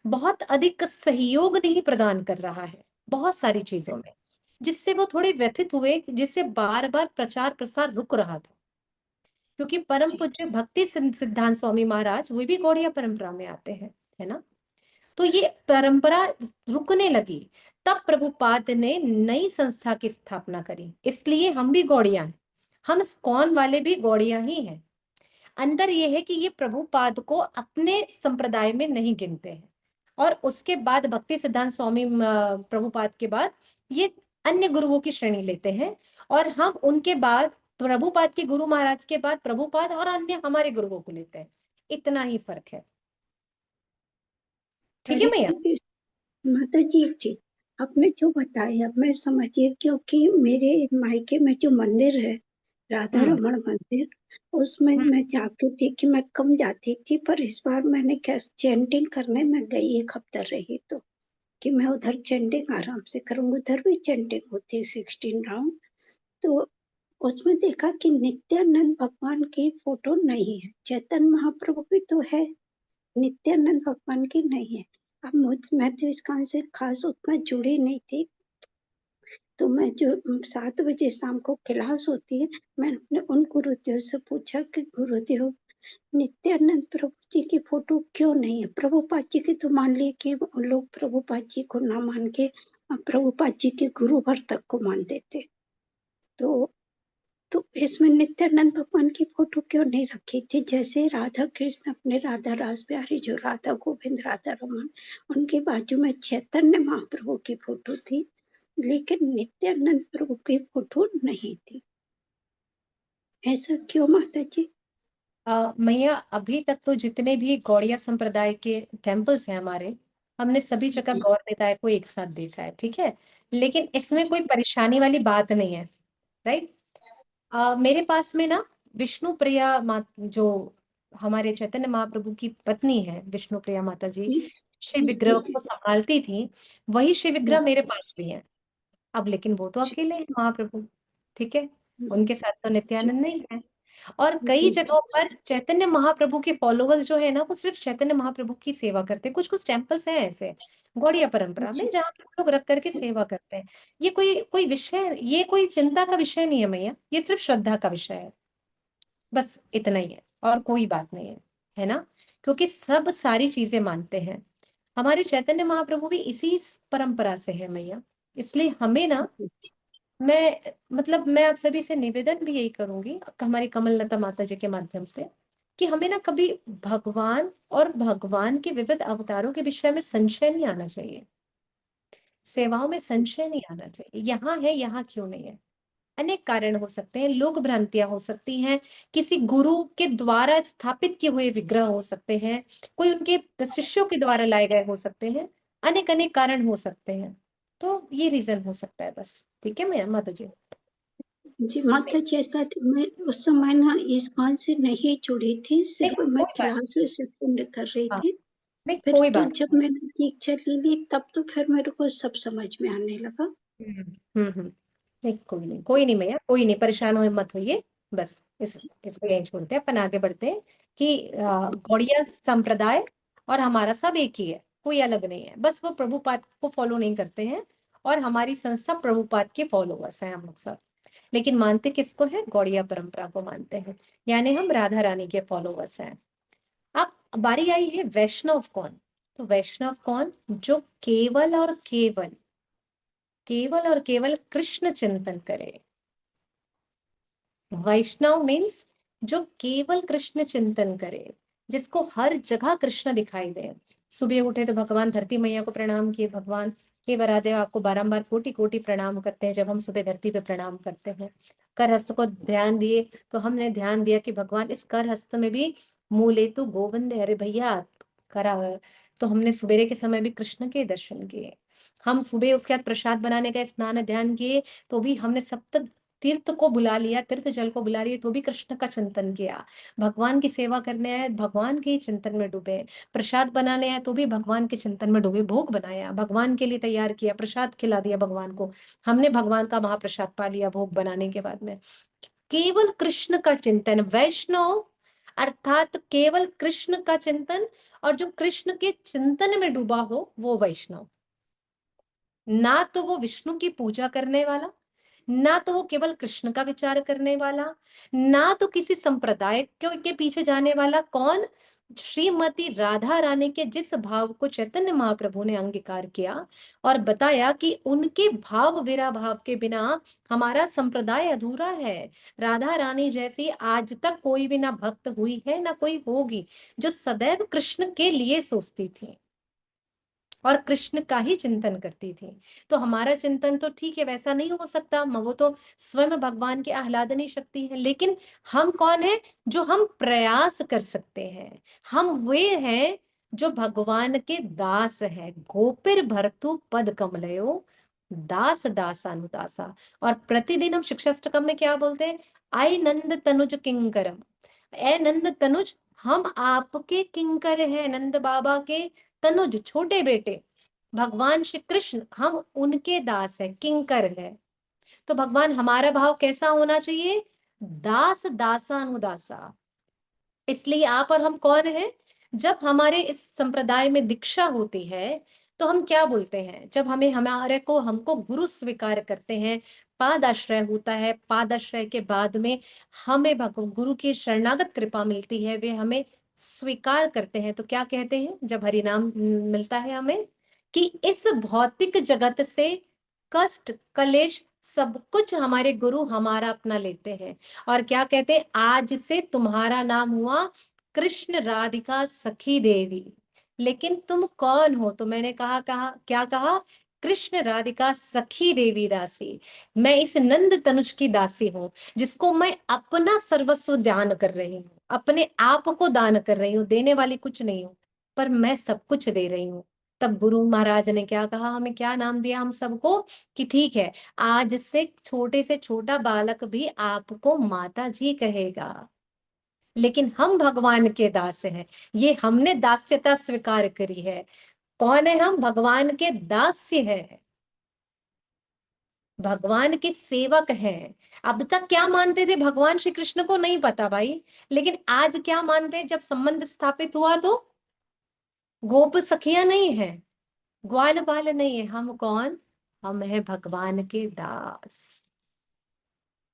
A: बहुत अधिक सहयोग नहीं प्रदान कर रहा है बहुत सारी चीजों में, जिससे वो थोड़े व्यथित हुए, जिससे बार बार प्रचार प्रसार रुक रहा था। क्योंकि परम पूज्य भक्ति सिद्धांत स्वामी महाराज वो भी गौड़िया परंपरा में आते हैं, है ना। तो ये परंपरा रुकने लगी, तब प्रभुपाद ने नई संस्था की स्थापना करी। इसलिए हम भी गौड़िया हैं, हम इस्कॉन वाले भी गौड़िया ही हैं। अंदर ये है कि ये प्रभुपाद को अपने संप्रदाय में नहीं गिनते हैं, और उसके बाद भक्ति सिद्धांत स्वामी प्रभुपाद के बाद ये अन्य गुरुओं की श्रेणी लेते हैं, और हम उनके बाद प्रभुपाद के गुरु महाराज के बाद प्रभुपाद और अन्य हमारे गुरुओं को लेते हैं। इतना ही फर्क है, ठीक है भैया।
F: माता जी, एक चीज आपने जो बताया मैं समझिए, क्योंकि मेरे मायके में जो मंदिर है राधा रमण मंदिर, उसमें मैं जाती थी कि मैं कम जाती थी, पर इस बार मैंने क्या चैंटिंग करने में गई, एक हफ्ता रही, तो कि मैं उधर चैंटिंग आराम से करूंगी। उधर भी चैंटिंग होती है 16 राउंड। तो उसमें देखा कि नित्यानंद भगवान की फोटो नहीं है, चैतन्य महाप्रभु की तो है, नित्यानंद भगवान की नहीं है। अब मैं तो इस काम से खास उतना जुड़ी नहीं थी, तो मैं जो 7 बजे शाम को क्लास होती है, मैंने अपने उन गुरुदेव से पूछा कि गुरुदेव नित्यानंद प्रभु जी की फोटो क्यों नहीं है? प्रभुपाद जी की तो मान लिए कि लोग प्रभुपाद जी को ना मान के प्रभुपाद जी के गुरु भर तक को मान देते, तो इसमें नित्यानंद भगवान की फोटो क्यों नहीं रखी थी? जैसे राधा कृष्ण अपने राधा रास बिहारी, जो राधा गोविंद राधा रमन, उनके बाजू में चैतन्य महाप्रभु की फोटो थी, लेकिन नित्यानंद प्रभु की फोटो नहीं थी। ऐसा क्यों माता जी?
A: मैया अभी तक तो जितने भी गौड़िया संप्रदाय के टेम्पल्स हैं हमारे, हमने सभी जगह गौर निताय को एक साथ देखा है, ठीक है। लेकिन इसमें कोई परेशानी वाली बात नहीं है, राइट। मेरे पास में ना विष्णु प्रिया जो हमारे चैतन्य महाप्रभु की पत्नी है, विष्णु प्रिया माता जी शिव विग्रह को संभालती थी, वही शिव विग्रह मेरे पास भी है अब। लेकिन वो तो अकेले हैं महाप्रभु, ठीक है, उनके साथ तो नित्यानंद नहीं है। और कई जगहों पर चैतन्य महाप्रभु के फॉलोअर्स जो है ना, वो सिर्फ चैतन्य महाप्रभु की सेवा करते हैं। कुछ कुछ टेम्पल्स हैं ऐसे गौड़िया परंपरा में जहाँ पे लोग रख करके सेवा करते हैं। ये कोई विषय, ये कोई चिंता का विषय नहीं है मैया, ये सिर्फ श्रद्धा का विषय है, बस इतना ही है, और कोई बात नहीं है ना। क्योंकि सब सारी चीजें मानते हैं, हमारे चैतन्य महाप्रभु भी इसी परंपरा से है मैया, इसलिए हमें ना मैं आप सभी से निवेदन भी यही करूंगी हमारी कमललता माता जी के माध्यम से, कि हमें ना कभी भगवान और भगवान के विविध अवतारों के विषय में संशय नहीं आना चाहिए, सेवाओं में संशय नहीं आना चाहिए। यहाँ है, यहाँ क्यों नहीं है? अनेक कारण हो सकते हैं, लोक भ्रांतियां हो सकती हैं, किसी गुरु के द्वारा स्थापित किए हुए विग्रह हो सकते हैं, कोई उनके शिष्यों के द्वारा लाए गए हो सकते हैं, अनेक अनेक कारण हो सकते हैं। तो ये रीजन हो सकता है बस। ठीक है मैं माता जी।
F: जी माता जी, ऐसा मैं उस समय ना इस्कॉन से नहीं जुड़ी थी, सिर्फ
A: नहीं,
F: मैं
A: कोई बात
F: क्लासेस अटेंड कर रही
A: हाँ,
F: थी।
A: नहीं
F: फिर
A: कोई
F: तो
A: बात
F: जब मैंने दीक्षा ले ली तब तो फिर मेरे को सब समझ में आने लगा।
A: नहीं, कोई नहीं मैया, कोई नहीं, परेशान हो मत होइए। बस इसको यहीं छोड़ते हैं, अपन आगे बढ़ते हैं कि गौड़िया संप्रदाय और हमारा सब एक ही है, कोई अलग नहीं है। बस वो प्रभुपाद को फॉलो नहीं करते हैं, और हमारी संस्था प्रभुपाद के फॉलोअर्स हैं हम लोग सब। लेकिन मानते किसको है? गौड़िया परंपरा को मानते हैं, यानी हम राधा रानी के फॉलोअर्स हैं। अब बारी आई है वैष्णव कौन। तो वैष्णव कौन? जो केवल और केवल कृष्ण चिंतन करे। वैष्णव मीन्स जो केवल कृष्ण चिंतन करे, जिसको हर जगह कृष्ण दिखाई दे। सुबह उठे तो भगवान धरती मैया को प्रणाम किए, भगवान हे वरादेव आपको बारंबार कोटि कोटि प्रणाम करते हैं जब हम सुबह धरती पे प्रणाम करते हैं। कर हस्त को ध्यान दिए तो हमने ध्यान दिया कि भगवान इस कर हस्त में भी मूले तो गोविंद है। अरे भैया करा, तो हमने सुबेरे के समय भी कृष्ण के दर्शन किए। हम सुबह उसके बाद प्रसाद बनाने का स्नान ध्यान किए तो भी हमने सप्त तीर्थ को बुला लिया, तीर्थ जल को बुला लिया तो भी कृष्ण का चिंतन किया। भगवान की सेवा करने आए, भगवान के चिंतन में डूबे। प्रसाद बनाने आए तो भी भगवान के चिंतन में डूबे। भोग बनाया, भगवान के लिए तैयार किया, प्रसाद खिला दिया भगवान को, हमने भगवान का महाप्रसाद पा लिया भोग बनाने के बाद में। केवल कृष्ण का चिंतन, वैष्णव अर्थात केवल कृष्ण का चिंतन, और जो कृष्ण के चिंतन में डूबा हो वो वैष्णव। ना तो वो विष्णु की पूजा करने वाला, ना तो वो केवल कृष्ण का विचार करने वाला, ना तो किसी संप्रदाय के पीछे जाने वाला। कौन? श्रीमती राधा रानी के जिस भाव को चैतन्य महाप्रभु ने अंगीकार किया और बताया कि उनके भाव विरा भाव के बिना हमारा संप्रदाय अधूरा है। राधा रानी जैसी आज तक कोई भी ना भक्त हुई है ना कोई होगी जो सदैव कृष्ण के लिए सोचती थी और कृष्ण का ही चिंतन करती थी। तो हमारा चिंतन तो ठीक है, वैसा नहीं हो सकता, वो तो स्वयं भगवान की आह्लादनी शक्ति है। लेकिन हम कौन है? जो हम प्रयास कर सकते हैं। हम वे हैं जो भगवान के दास हैं। गोपिर भरतु पद कमलयो दास दासानुदासा। और प्रतिदिन हम शिक्षाष्टकम में क्या बोलते हैं? आई नंद तनुज किंकरम। ए नंद तनुज, हम आपके किंकर हैं, नंद बाबा के तनुज छोटे बेटे भगवान श्री कृष्ण, हम उनके दास है, किंकर है। तो भगवान हमारा भाव कैसा होना चाहिए? दास दासानुदासा। इसलिए आप और हम कौन है? जब हमारे इस संप्रदाय में दीक्षा होती है तो हम क्या बोलते हैं? जब हमको गुरु स्वीकार करते हैं, पादाश्रय होता है, पादाश्रय के बाद में हमें गुरु की शरणागत कृपा मिलती है, वे हमें स्वीकार करते हैं तो क्या कहते हैं जब हरिनाम मिलता है हमें? कि इस भौतिक जगत से कष्ट कलेश सब कुछ हमारे गुरु हमारा अपना लेते हैं। और क्या कहते हैं? आज से तुम्हारा नाम हुआ कृष्ण राधिका सखी देवी। लेकिन तुम कौन हो? तो मैंने कहा क्या कहा? कृष्ण राधिका सखी देवी दासी। मैं इस नंद तनुज की दासी हूँ जिसको मैं अपना सर्वस्व दान कर रही हूँ, अपने आप को दान कर रही हूँ। देने वाली कुछ नहीं हूँ, पर मैं सब कुछ दे रही हूँ। तब गुरु महाराज ने क्या कहा? हमें क्या नाम दिया हम सबको? कि ठीक है, आज से छोटे से छोटा बालक भी आपको माता जी कहेगा, लेकिन हम भगवान के दास हैं। ये हमने दास्यता स्वीकार करी है। कौन है हम? भगवान के दास्य हैं, भगवान के सेवक हैं। अब तक क्या मानते थे भगवान श्री कृष्ण को? नहीं पता भाई, लेकिन आज क्या मानते हैं? जब संबंध स्थापित हुआ तो गोप सखियां नहीं है, ग्वाल बाल नहीं है, हम कौन? हम है भगवान के दास।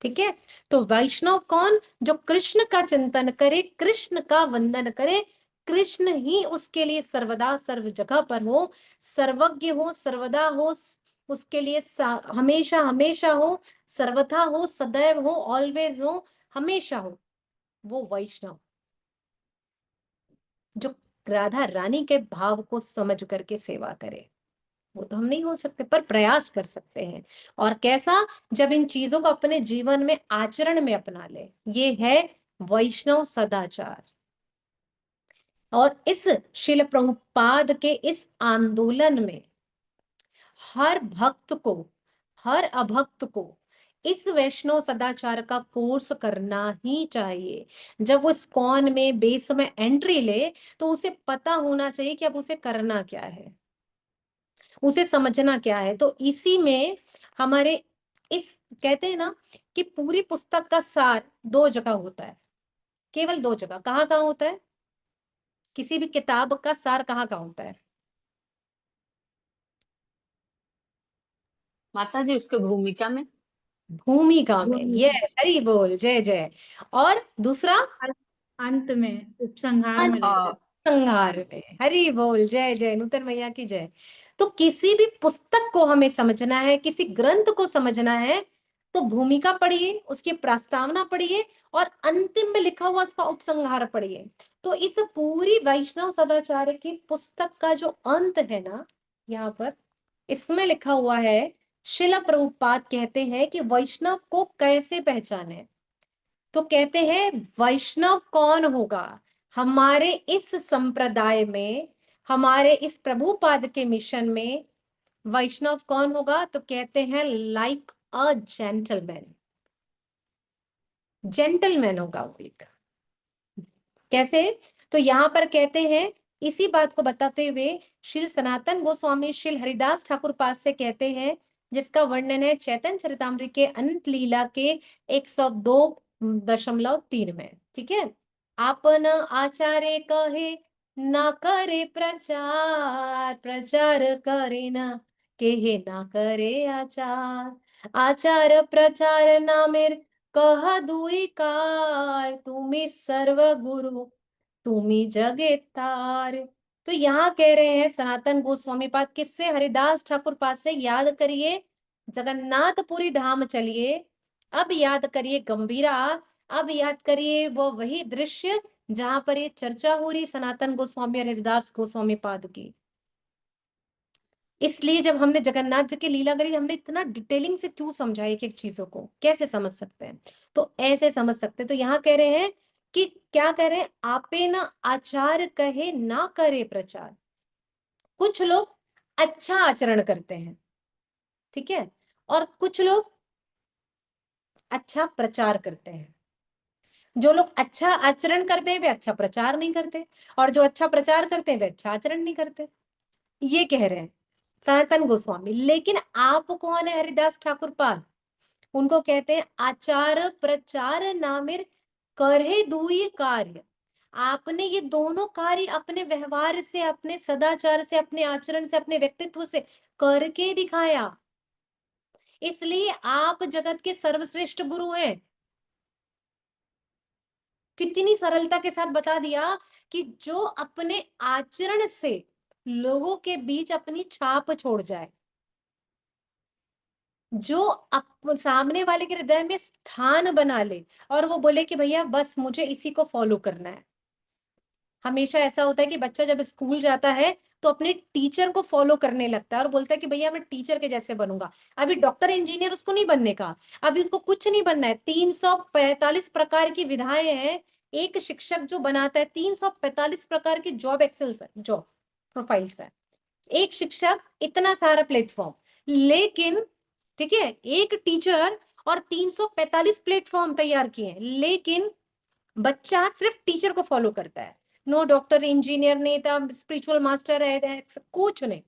A: ठीक है? तो वैष्णव कौन? जो कृष्ण का चिंतन करे, कृष्ण का वंदन करे, कृष्ण ही उसके लिए सर्वदा सर्व जगह पर हो, सर्वज्ञ हो, सर्वदा हो, उसके लिए हमेशा हमेशा हो, सर्वथा हो, सदैव हो, ऑलवेज हो, हमेशा हो, वो वैष्णव जो राधा रानी के भाव को समझ करके सेवा करे। वो तो हम नहीं हो सकते, पर प्रयास कर सकते हैं। और कैसा? जब इन चीजों को अपने जीवन में आचरण में अपना ले। ये है वैष्णव सदाचार। और इस शिल प्रभुपाद के इस आंदोलन में हर भक्त को, हर अभक्त को इस वैष्णव सदाचार का कोर्स करना ही चाहिए। जब वो इस्कॉन में बेस में एंट्री ले तो उसे पता होना चाहिए कि अब उसे करना क्या है, उसे समझना क्या है। तो इसी में हमारे इस कहते हैं ना कि पूरी पुस्तक का सार 2 जगह होता है, केवल 2 जगह। कहाँ कहाँ होता है? किसी भी किताब का सार कहाँ कहाँ होता है?
D: माता जी उसके भूमिका में,
A: भूमिका में। यस, हरी बोल, जय जय। और दूसरा
G: अंत में, उपसंहार में रहता है।
A: संहार में। हरि बोल, जय जय, नूतन मैया की जय। तो किसी भी पुस्तक को हमें समझना है, किसी ग्रंथ को समझना है, तो भूमिका पढ़िए, उसकी प्रस्तावना पढ़िए, और अंतिम में लिखा हुआ उसका उपसंहार पढ़िए। तो इस पूरी वैष्णव सदाचार की पुस्तक का जो अंत है ना, यहाँ पर इसमें लिखा हुआ है, शिला प्रभुपाद कहते हैं कि वैष्णव को कैसे पहचाने। तो कहते हैं वैष्णव कौन होगा हमारे इस संप्रदाय में, हमारे इस प्रभुपाद के मिशन में। वैष्णव कौन होगा? तो कहते हैं लाइक अ जेंटलमैन। जेंटलमैन होगा वो एक। कैसे? तो यहां पर कहते हैं, इसी बात को बताते हुए श्री सनातन गोस्वामी श्री हरिदास ठाकुर पास से कहते हैं, जिसका वर्णन है चैतन्य चरितामृत के अनंत लीला के 102.3 में। ठीक है। आपन आचार्य कहे ना करे प्रचार, प्रचार करे ना केहे ना करे आचार, आचार प्रचार नामेर कह दुई कार, तुम्ही सर्व गुरु तुम्ही जगे तार। तो यहाँ कह रहे हैं सनातन गोस्वामी पाद किससे? हरिदास ठाकुर पाद से। याद करिए, जगन्नाथपुरी धाम चलिए, अब याद करिए गंभीरा, अब याद करिए वो वही दृश्य जहां पर ये चर्चा हो रही सनातन गोस्वामी और हरिदास गोस्वामी पाद की। इसलिए जब हमने जगन्नाथ जी की लीला करी, हमने इतना डिटेलिंग से क्यों समझा एक एक चीजों को, कैसे समझ सकते हैं? तो ऐसे समझ सकते हैं। तो यहाँ कह रहे हैं कि क्या कह रहे हैं? आपे न आचार कहे ना करे प्रचार। कुछ लोग अच्छा आचरण करते हैं, ठीक है, और कुछ लोग अच्छा प्रचार करते हैं। जो लोग अच्छा आचरण करते हैं वे अच्छा प्रचार नहीं करते, और जो अच्छा प्रचार करते हैं वे अच्छा आचरण नहीं करते। ये कह रहे हैं सनातन गोस्वामी। लेकिन आप कौन है? हरिदास ठाकुर पाद। उनको कहते हैं आचार प्रचार नामिर करहे दुई कार्य। आपने ये दोनों कार्य अपने व्यवहार से, अपने सदाचार से, अपने आचरण से, अपने व्यक्तित्व से करके दिखाया। इसलिए आप जगत के सर्वश्रेष्ठ गुरु हैं। कितनी सरलता के साथ बता दिया कि जो अपने आचरण से लोगों के बीच अपनी छाप छोड़ जाए, जो सामने वाले के हृदय में स्थान बना ले, और वो बोले कि भैया बस मुझे इसी को फॉलो करना है। हमेशा ऐसा होता है कि बच्चा जब स्कूल जाता है तो अपने टीचर को फॉलो करने लगता है और बोलता है कि भैया मैं टीचर के जैसे बनूंगा। अभी डॉक्टर इंजीनियर उसको नहीं बनने का, अभी उसको कुछ नहीं बनना है। 345 प्रकार की विधाएं हैं। एक शिक्षक जो बनाता है 345 प्रकार की जॉब एक्सेल्स है, जॉब प्रोफाइल्स है। एक शिक्षक, इतना सारा प्लेटफॉर्म, लेकिन ठीक है, एक टीचर और 345 प्लेटफॉर्म तैयार किए हैं, लेकिन बच्चा सिर्फ टीचर को फॉलो करता है। नो डॉक्टर इंजीनियर नहीं था, स्पिरिचुअल मास्टर है, कुछ नहीं,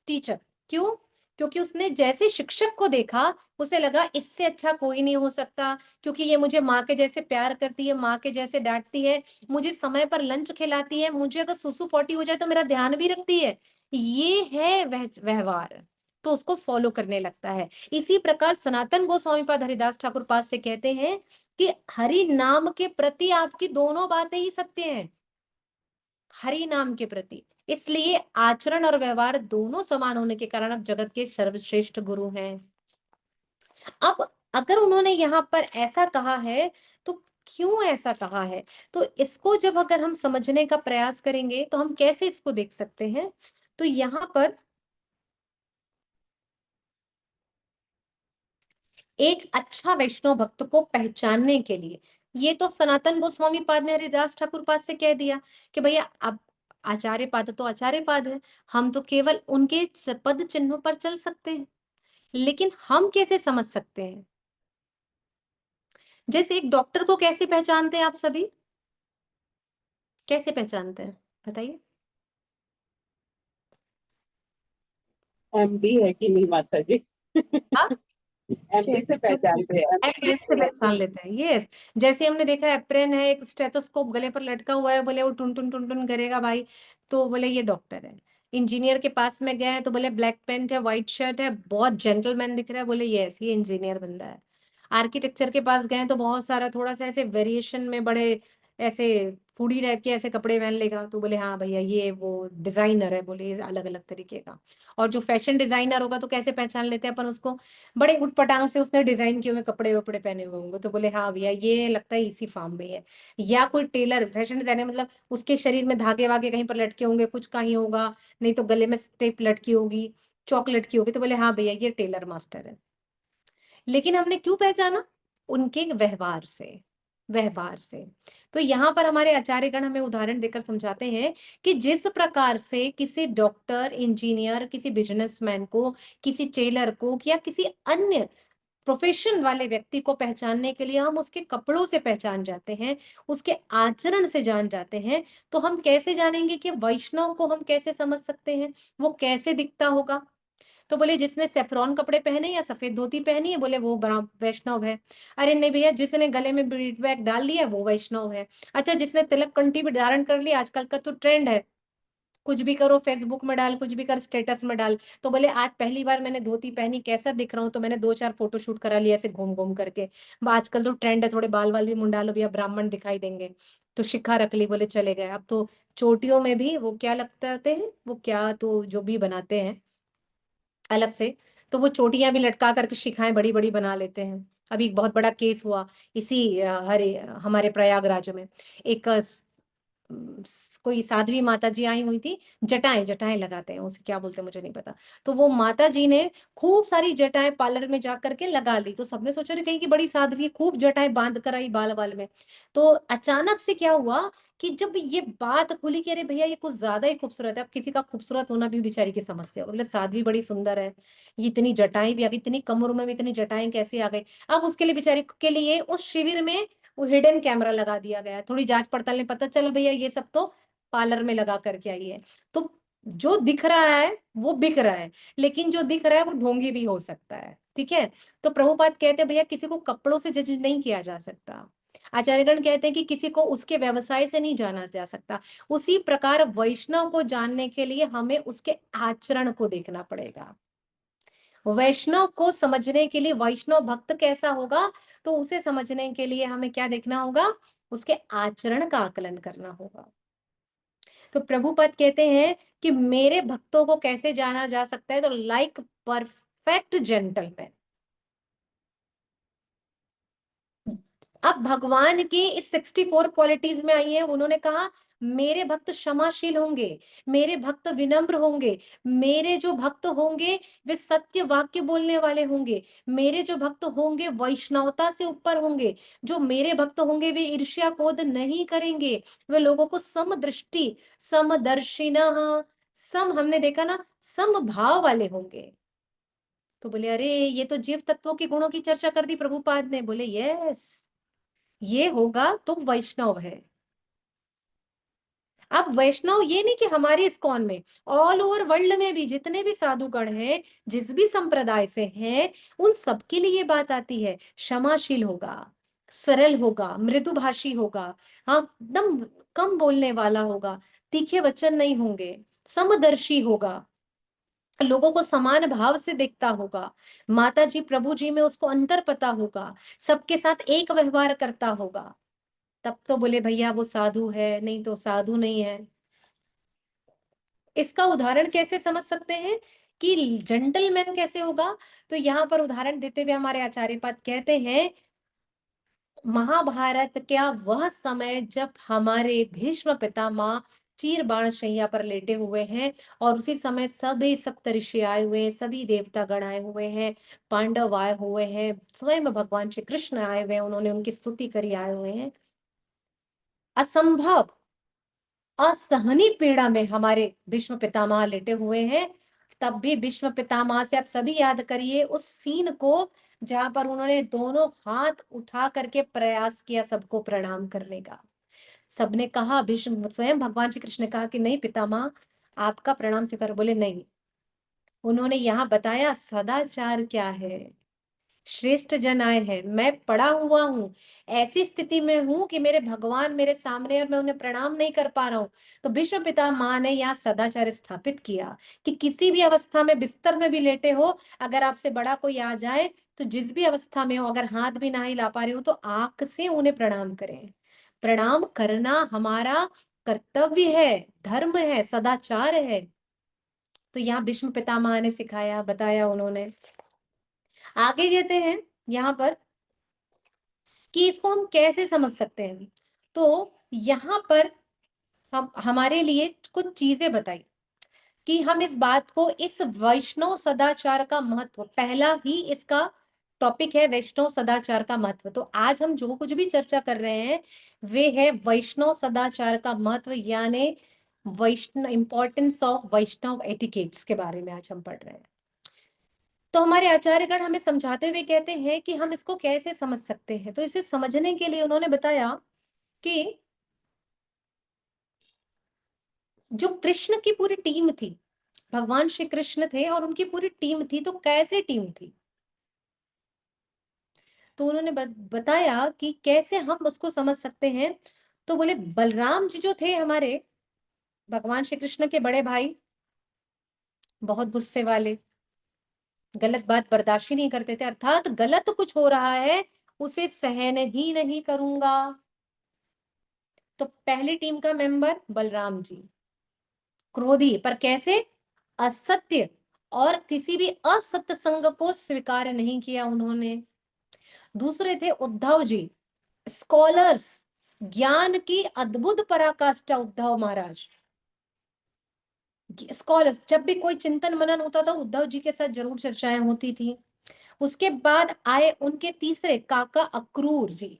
A: टीचर। क्यों? क्योंकि उसने जैसे शिक्षक को देखा उसे लगा इससे अच्छा कोई नहीं हो सकता, क्योंकि ये मुझे माँ के जैसे प्यार करती है, माँ के जैसे डांटती है, मुझे समय पर लंच खिलाती है, मुझे अगर सुसु पोटी हो जाए तो मेरा ध्यान भी रखती है। ये है व्यवहार, तो उसको फॉलो करने लगता है। इसी प्रकार सनातन गोस्वामी पाद हरिदास ठाकुर पाद से कहते हैं कि हरि नाम के प्रति आपकी दोनों बातें ही सत्य हैं। हरि नाम के प्रति इसलिए आचरण और व्यवहार दोनों समान होने के कारण अब जगत के सर्वश्रेष्ठ गुरु हैं। अब अगर उन्होंने यहाँ पर ऐसा कहा है तो क्यों ऐसा कहा है, तो इसको जब अगर हम समझने का प्रयास करेंगे तो हम कैसे इसको देख सकते हैं। तो यहाँ पर एक अच्छा वैष्णव भक्त को पहचानने के लिए, ये तो सनातन गोस्वामी पाद ने हरिदास ठाकुर पाद से कह दिया कि भैया अब आचार्य पाद तो आचार्य पाद है, हम तो केवल उनके पद चिन्हों पर चल सकते हैं। लेकिन हम कैसे समझ सकते हैं, जैसे एक डॉक्टर को कैसे पहचानते हैं आप सभी, कैसे पहचानते हैं बताइए।
H: एमडी है कि नहीं माता जी?
A: हाँ
H: एमडी से पहचानते हैं,
A: एप्रेन से पहचान लेते हैं। यस, जैसे हमने देखा एप्रेन है, एक स्टेथोस्कोप गले पर लटका हुआ है, बोले वो टुन टुन टुन टुन करेगा भाई, तो बोले ये डॉक्टर है। इंजीनियर के पास में गए तो बोले ब्लैक पेंट है, व्हाइट शर्ट है, बहुत जेंटलमैन दिख रहा है, बोले यस ये इंजीनियर बंदा है। आर्किटेक्चर के पास गए तो बहुत सारा थोड़ा सा ऐसे वेरिएशन में बड़े ऐसे फूडी टाइप के ऐसे कपड़े पहन लेगा, तो बोले हाँ भैया ये वो डिजाइनर है, बोले ये अलग अलग तरीके का। और जो फैशन डिजाइनर होगा तो कैसे पहचान लेते हैं अपन उसको, बड़े उटपटांग से उसने डिजाइन किए हुए कपड़े वपड़े पहने हुए होंगे, तो बोले हाँ भैया ये लगता है इसी फार्म में है। या कोई टेलर फैशन डिजाइनर, मतलब उसके शरीर में धागे वागे कहीं पर लटके होंगे, कुछ कहीं होगा, नहीं तो गले में टेप लटकी होगी, चौक लटकी होगी, तो बोले हाँ भैया ये टेलर मास्टर है। लेकिन हमने क्यों पहचाना, उनके व्यवहार से, व्यवहार से। तो यहाँ पर हमारे आचार्यगण हमें उदाहरण देकर समझाते हैं कि जिस प्रकार से किसी डॉक्टर, इंजीनियर, किसी बिजनेसमैन को, किसी टेलर को या किसी अन्य प्रोफेशन वाले व्यक्ति को पहचानने के लिए हम उसके कपड़ों से पहचान जाते हैं, उसके आचरण से जान जाते हैं, तो हम कैसे जानेंगे कि वैष्णव को हम कैसे समझ सकते हैं, वो कैसे दिखता होगा। तो बोले जिसने सेफ्रॉन कपड़े पहने या सफेद धोती पहनी है, बोले वो वैष्णव है। अरे नहीं भैया, जिसने गले में बीड बैग डाल लिया वो वैष्णव है। अच्छा, जिसने तिलक कंठी भी धारण कर लिया, आजकल का तो ट्रेंड है, कुछ भी करो फेसबुक में डाल, कुछ भी कर स्टेटस में डाल, तो बोले आज पहली बार मैंने धोती पहनी, कैसा दिख रहा हूँ, तो मैंने 2-4 फोटो शूट करा लिया ऐसे घूम घूम करके। आजकल तो ट्रेंड है, थोड़े बाल वाल भी मुंडा लो भैया, ब्राह्मण दिखाई देंगे, तो शिखा रख ली, बोले चले गए। अब तो चोटियों में भी वो क्या लगता हैं, वो क्या तो जो भी बनाते हैं अलग से, तो वो चोटियां भी लटका करके शिखाएं बड़ी बड़ी बना लेते हैं। अभी एक बहुत बड़ा केस हुआ इसी हमारे प्रयागराज में। एक कोई साध्वी माता जी आई हुई थी, जटाएं जटाएं लगाते हैं, उसे क्या बोलते हैं मुझे नहीं पता। तो वो माता जी ने खूब सारी जटाएं पार्लर में जा करके लगा ली, तो सबने सोचा रे कहीं की बड़ी साध्वी, खूब जटाएं बांध कर आई बाल बाल में। तो अचानक से क्या हुआ कि जब ये बात खुली कि अरे भैया ये कुछ ज्यादा ही खूबसूरत है, अब किसी का खूबसूरत होना भी बेचारी की समस्या हो, बोले साध्वी बड़ी सुंदर है, ये इतनी जटाएं भी आ गई, इतनी कम उम्र में भी इतनी जटाएं कैसे आ गई। अब उसके लिए बेचारी के लिए उस शिविर में वो हिडन कैमरा लगा दिया गया। थोड़ी जांच पड़ताल में पता चला भैया ये सब तो पार्लर में लगा करके आई है। तो जो दिख रहा है वो बिक रहा है, लेकिन जो दिख रहा है वो ढोंगी भी हो सकता है। ठीक है, तो प्रभुपाद कहते हैं भैया किसी को कपड़ों से जज नहीं किया जा सकता। आचार्यगण कहते हैं कि किसी को उसके व्यवसाय से नहीं जाना जा सकता। उसी प्रकार वैष्णव को जानने के लिए हमें उसके आचरण को देखना पड़ेगा। वैष्णव को समझने के लिए, वैष्णव भक्त कैसा होगा, तो उसे समझने के लिए हमें क्या देखना होगा, उसके आचरण का आकलन करना होगा। तो प्रभुपद कहते हैं कि मेरे भक्तों को कैसे जाना जा सकता है, तो लाइक परफेक्ट जेंटलमैन। अब भगवान की इस 64 क्वालिटीज में आई है, उन्होंने कहा मेरे भक्त क्षमाशील होंगे, मेरे भक्त विनम्र होंगे, मेरे जो भक्त होंगे वे सत्य वाक्य बोलने वाले होंगे, मेरे जो भक्त होंगे वैष्णवता से ऊपर होंगे, जो मेरे भक्त होंगे वे ईर्ष्या क्रोध नहीं करेंगे, वे लोगों को समदृष्टि, समदर्शिनः, सम हमने देखा ना, समभाव वाले होंगे। तो बोले अरे ये तो जीव तत्वों के गुणों की चर्चा कर दी प्रभुपाद ने। बोले यस, ये होगा तो वैष्णव है। अब वैष्णव ये नहीं कि हमारे इस्कॉन में, ऑल ओवर वर्ल्ड में भी जितने भी साधुगण हैं, जिस भी संप्रदाय से हैं, उन सबके लिए ये बात आती है, क्षमाशील होगा, सरल होगा, मृदुभाषी होगा, हाँ एकदम कम बोलने वाला होगा, तीखे वचन नहीं होंगे, समदर्शी होगा, लोगों को समान भाव से देखता होगा, माता जी प्रभु जी में उसको अंतर पता होगा, सबके साथ एक व्यवहार करता होगा। तब तो बोले भैया वो साधु है, नहीं तो साधु नहीं है। इसका उदाहरण कैसे समझ सकते हैं कि जेंटलमैन कैसे होगा? तो यहाँ पर उदाहरण देते हुए हमारे आचार्य पाद कहते हैं, महाभारत क्या वह समय जब हमारे भीष्म पितामह चीर बाण शैया पर लेटे हुए हैं और उसी समय सभी सप्तऋषि आए हुए हैं, सभी देवता गण आए हुए हैं, पांडव आए हुए हैं, स्वयं भगवान श्री कृष्ण आए हुए हैं, उन्होंने उनकी स्तुति करी आए हुए हैं। असंभव असहनीय पीड़ा में हमारे भीष्म पितामह लेटे हुए हैं, तब भी भीष्म पितामह से आप सभी याद करिए उस सीन को जहां पर उन्होंने दोनों हाथ उठा करके प्रयास किया सबको प्रणाम करने का। सबने कहा, भीष्म स्वयं भगवान श्री कृष्ण ने कहा कि नहीं पितामह आपका प्रणाम स्वीकार, बोले नहीं। उन्होंने यहाँ बताया सदाचार क्या है, श्रेष्ठ जन आए हैं, मैं पड़ा हुआ हूँ, ऐसी स्थिति में हूं कि मेरे भगवान मेरे सामने और मैं उन्हें प्रणाम नहीं कर पा रहा हूँ। तो भीष्म पितामह ने यहाँ सदाचार स्थापित किया कि किसी भी अवस्था में बिस्तर में भी लेटे हो, अगर आपसे बड़ा कोई आ जाए तो जिस भी अवस्था में हो, अगर हाथ भी ना हिला पा रहे हो तो आंख से उन्हें प्रणाम करें। प्रणाम करना हमारा कर्तव्य है, धर्म है, सदाचार है। तो यहाँ भीष्म पितामह ने सिखाया, बताया उन्होंने। आगे कहते हैं यहाँ पर कि इसको हम कैसे समझ सकते हैं। तो यहाँ पर हम हमारे लिए कुछ चीजें बताई कि हम इस बात को, इस वैष्णव सदाचार का महत्व, पहला ही इसका टॉपिक है वैष्णव सदाचार का महत्व। तो आज हम जो कुछ भी चर्चा कर रहे हैं वे है वैष्णव सदाचार का महत्व, यानी वैष्णव इंपॉर्टेंस ऑफ वैष्णव एटिकेट्स के बारे में आज हम पढ़ रहे हैं। तो हमारे आचार्यगण हमें समझाते हुए कहते हैं कि हम इसको कैसे समझ सकते हैं। तो इसे समझने के लिए उन्होंने बताया कि जो कृष्ण की पूरी टीम थी, भगवान श्री कृष्ण थे और उनकी पूरी टीम थी, तो कैसे टीम थी? तो उन्होंने बताया कि कैसे हम उसको समझ सकते हैं। तो बोले बलराम जी जो थे हमारे भगवान श्री कृष्ण के बड़े भाई, बहुत गुस्से वाले, गलत बात बर्दाश्त ही नहीं करते थे, अर्थात गलत कुछ हो रहा है उसे सहन ही नहीं करूंगा। तो पहली टीम का मेंबर बलराम जी, क्रोधी, पर कैसे? असत्य और किसी भी असत्य संग को स्वीकार नहीं किया उन्होंने। दूसरे थे उद्धव जी, स्कॉलर्स, ज्ञान की अद्भुत पराकाष्ठा उद्धव महाराज। स्कॉलर्स, जब भी कोई चिंतन मनन होता था उद्धव जी के साथ जरूर चर्चाएं होती थी। उसके बाद आए उनके तीसरे काका अक्रूर जी,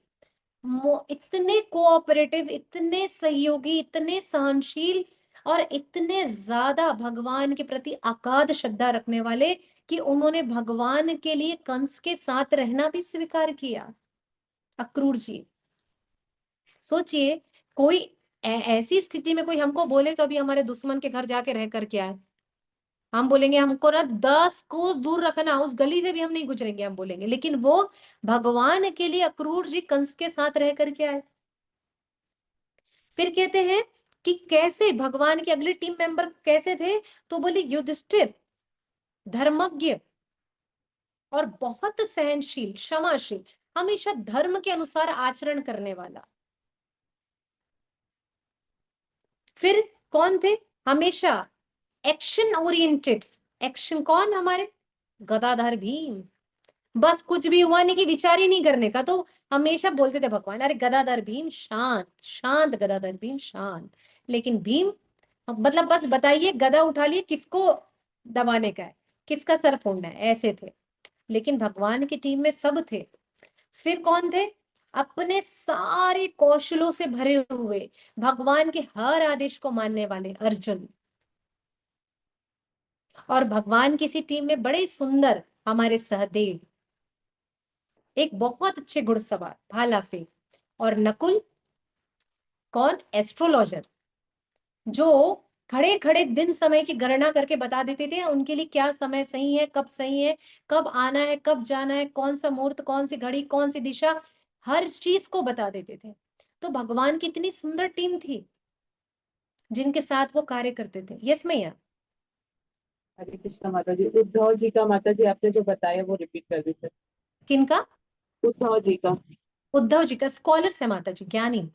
A: इतने कोऑपरेटिव, इतने सहयोगी, इतने सहनशील और इतने ज्यादा भगवान के प्रति अगाध श्रद्धा रखने वाले कि उन्होंने भगवान के लिए कंस के साथ रहना भी स्वीकार किया। अक्रूर जी, सोचिए कोई ऐसी स्थिति में कोई हमको बोले तो अभी हमारे दुश्मन के घर जाके रह कर क्या है, हम बोलेंगे हमको ना 10 कोस दूर रखना, उस गली से भी हम नहीं गुजरेंगे, हम बोलेंगे। लेकिन वो भगवान के लिए अक्रूर जी कंस के साथ रह कर क्या है। फिर कहते हैं कि कैसे भगवान के अगले टीम मेंबर कैसे थे, तो बोले युधिष्ठिर, धर्मज्ञ और बहुत सहनशील, क्षमाशील, हमेशा धर्म के अनुसार आचरण करने वाला। फिर कौन थे? हमेशा एक्शन ओरिएंटेड। एक्शन कौन? हमारे गदाधर भीम। बस कुछ भी हुआ नहीं कि विचार ही नहीं करने का, तो हमेशा बोलते थे भगवान, अरे गदाधर भीम शांत शांत, गदाधर भीम शांत। लेकिन भीम मतलब बस बताइए, गदा उठा लिए, किसको दबाने का है, किसका सर फोड़ना है, ऐसे थे। लेकिन भगवान की टीम में सब थे। फिर कौन थे? अपने सारे कौशलों से भरे हुए, भगवान के हर आदेश को मानने वाले अर्जुन। और भगवान की सी टीम में बड़े सुंदर हमारे सहदेव, एक बहुत अच्छे घुड़सवार, भाला फेंक। और नकुल कौन? एस्ट्रोलॉजर, जो खड़े खड़े दिन समय की गणना करके बता देते थे उनके लिए क्या समय सही है, कब सही है, कब आना है, कब जाना है, कौन सा मुहूर्त, कौन सी घड़ी, कौन सी दिशा, हर चीज को बता देते थे। तो भगवान की इतनी सुंदर टीम थी जिनके साथ वो कार्य करते थे। यस मैया।
H: हरे कृष्णा माता जी। उद्धव जी का माता जी आपने जो बताया वो रिपीट कर दीजिए।
A: किनका?
H: उद्धव जी का।
A: उद्धव जी का स्कॉलर्स है माता जी, ज्ञानी,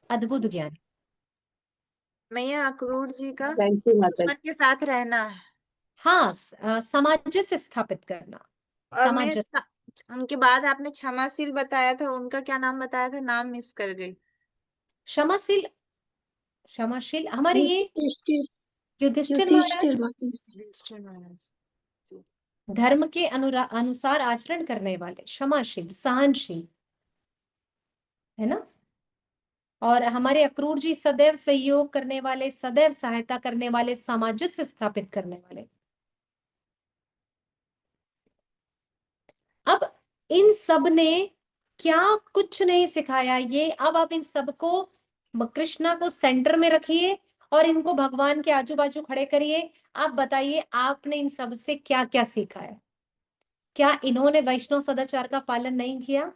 A: अद्भुत ज्ञानी।
I: मैया अक्रूर जी का
H: थैंक यू माता
I: दुश्मन के साथ रहना है।
A: हाँ, सामंजस्य स्थापित करना,
I: और मैं
A: सामंजस्य।
I: उनके बाद आपने क्षमाशील बताया था, उनका क्या नाम बताया था, नाम मिस कर गई।
A: क्षमाशील, क्षमाशील हमारे ये
F: युधिष्ठिर
A: युधिष्ठिर महाराज,
F: युधिष्ठिर माता।
I: युधिष्ठिर महाराज जी।
A: धर्म के अनुसार आचरण करने वाले, क्षमाशील, सहनशील, है ना। और हमारे अक्रूर जी सदैव सहयोग करने वाले, सदैव सहायता करने वाले, सामंजस्य स्थापित करने वाले। अब इन सब ने क्या कुछ नहीं सिखाया ये। अब आप इन सबको, कृष्णा को सेंटर में रखिए और इनको भगवान के आजू बाजू खड़े करिए। आप बताइए आपने इन सब से क्या क्या सीखा है। क्या इन्होंने वैष्णव सदाचार का पालन नहीं किया?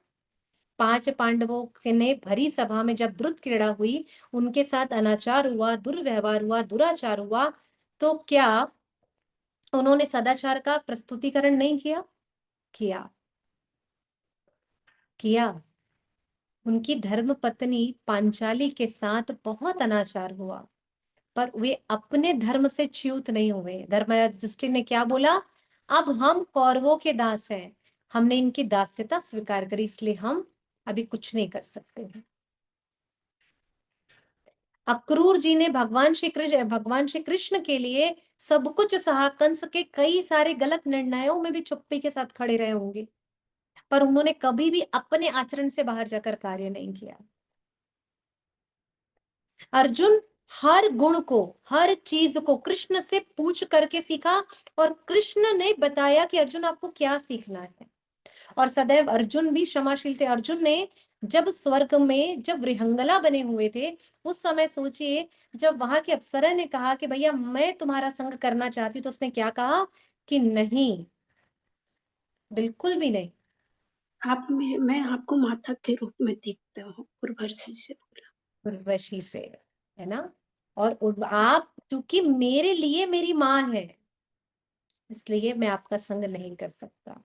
A: 5 पांडवों ने भरी सभा में जब द्रुत क्रीड़ा हुई, उनके साथ अनाचार हुआ, दुर्व्यवहार हुआ, दुराचार हुआ, तो क्या उन्होंने सदाचार का प्रस्तुतिकरण नहीं किया? किया, किया। उनकी धर्म पत्नी पांचाली के साथ बहुत अनाचार हुआ, पर वे अपने धर्म से च्युत नहीं हुए। धर्मराज युधिष्ठिर ने क्या बोला? अब हम कौरवों के दास हैं, हमने इनकी दास्यता स्वीकार करी, इसलिए हम अभी कुछ नहीं कर सकते हैं। अक्रूर जी ने भगवान श्री कृष्ण के लिए सब कुछ सहा, कंस के कई सारे गलत निर्णयों में भी चुप्पी के साथ खड़े रहे होंगे, पर उन्होंने कभी भी अपने आचरण से बाहर जाकर कार्य नहीं किया। अर्जुन हर गुण को, हर चीज को कृष्ण से पूछ करके सीखा, और कृष्ण ने बताया कि अर्जुन आपको क्या सीखना है। और सदैव अर्जुन भी क्षमाशील थे। अर्जुन ने जब स्वर्ग में जब विहंगला बने हुए थे, उस समय सोचिए, जब वहां की अप्सरा ने कहा कि भैया मैं तुम्हारा संग करना चाहती, तो उसने क्या कहा कि नहीं, बिल्कुल भी नहीं।
F: मैं आपको माता के रूप में देखता हूँ, उर्वशी से बोला।
A: उर्वशी से, है ना। और आप क्योंकि मेरे लिए मेरी माँ है, इसलिए मैं आपका संग नहीं कर सकता।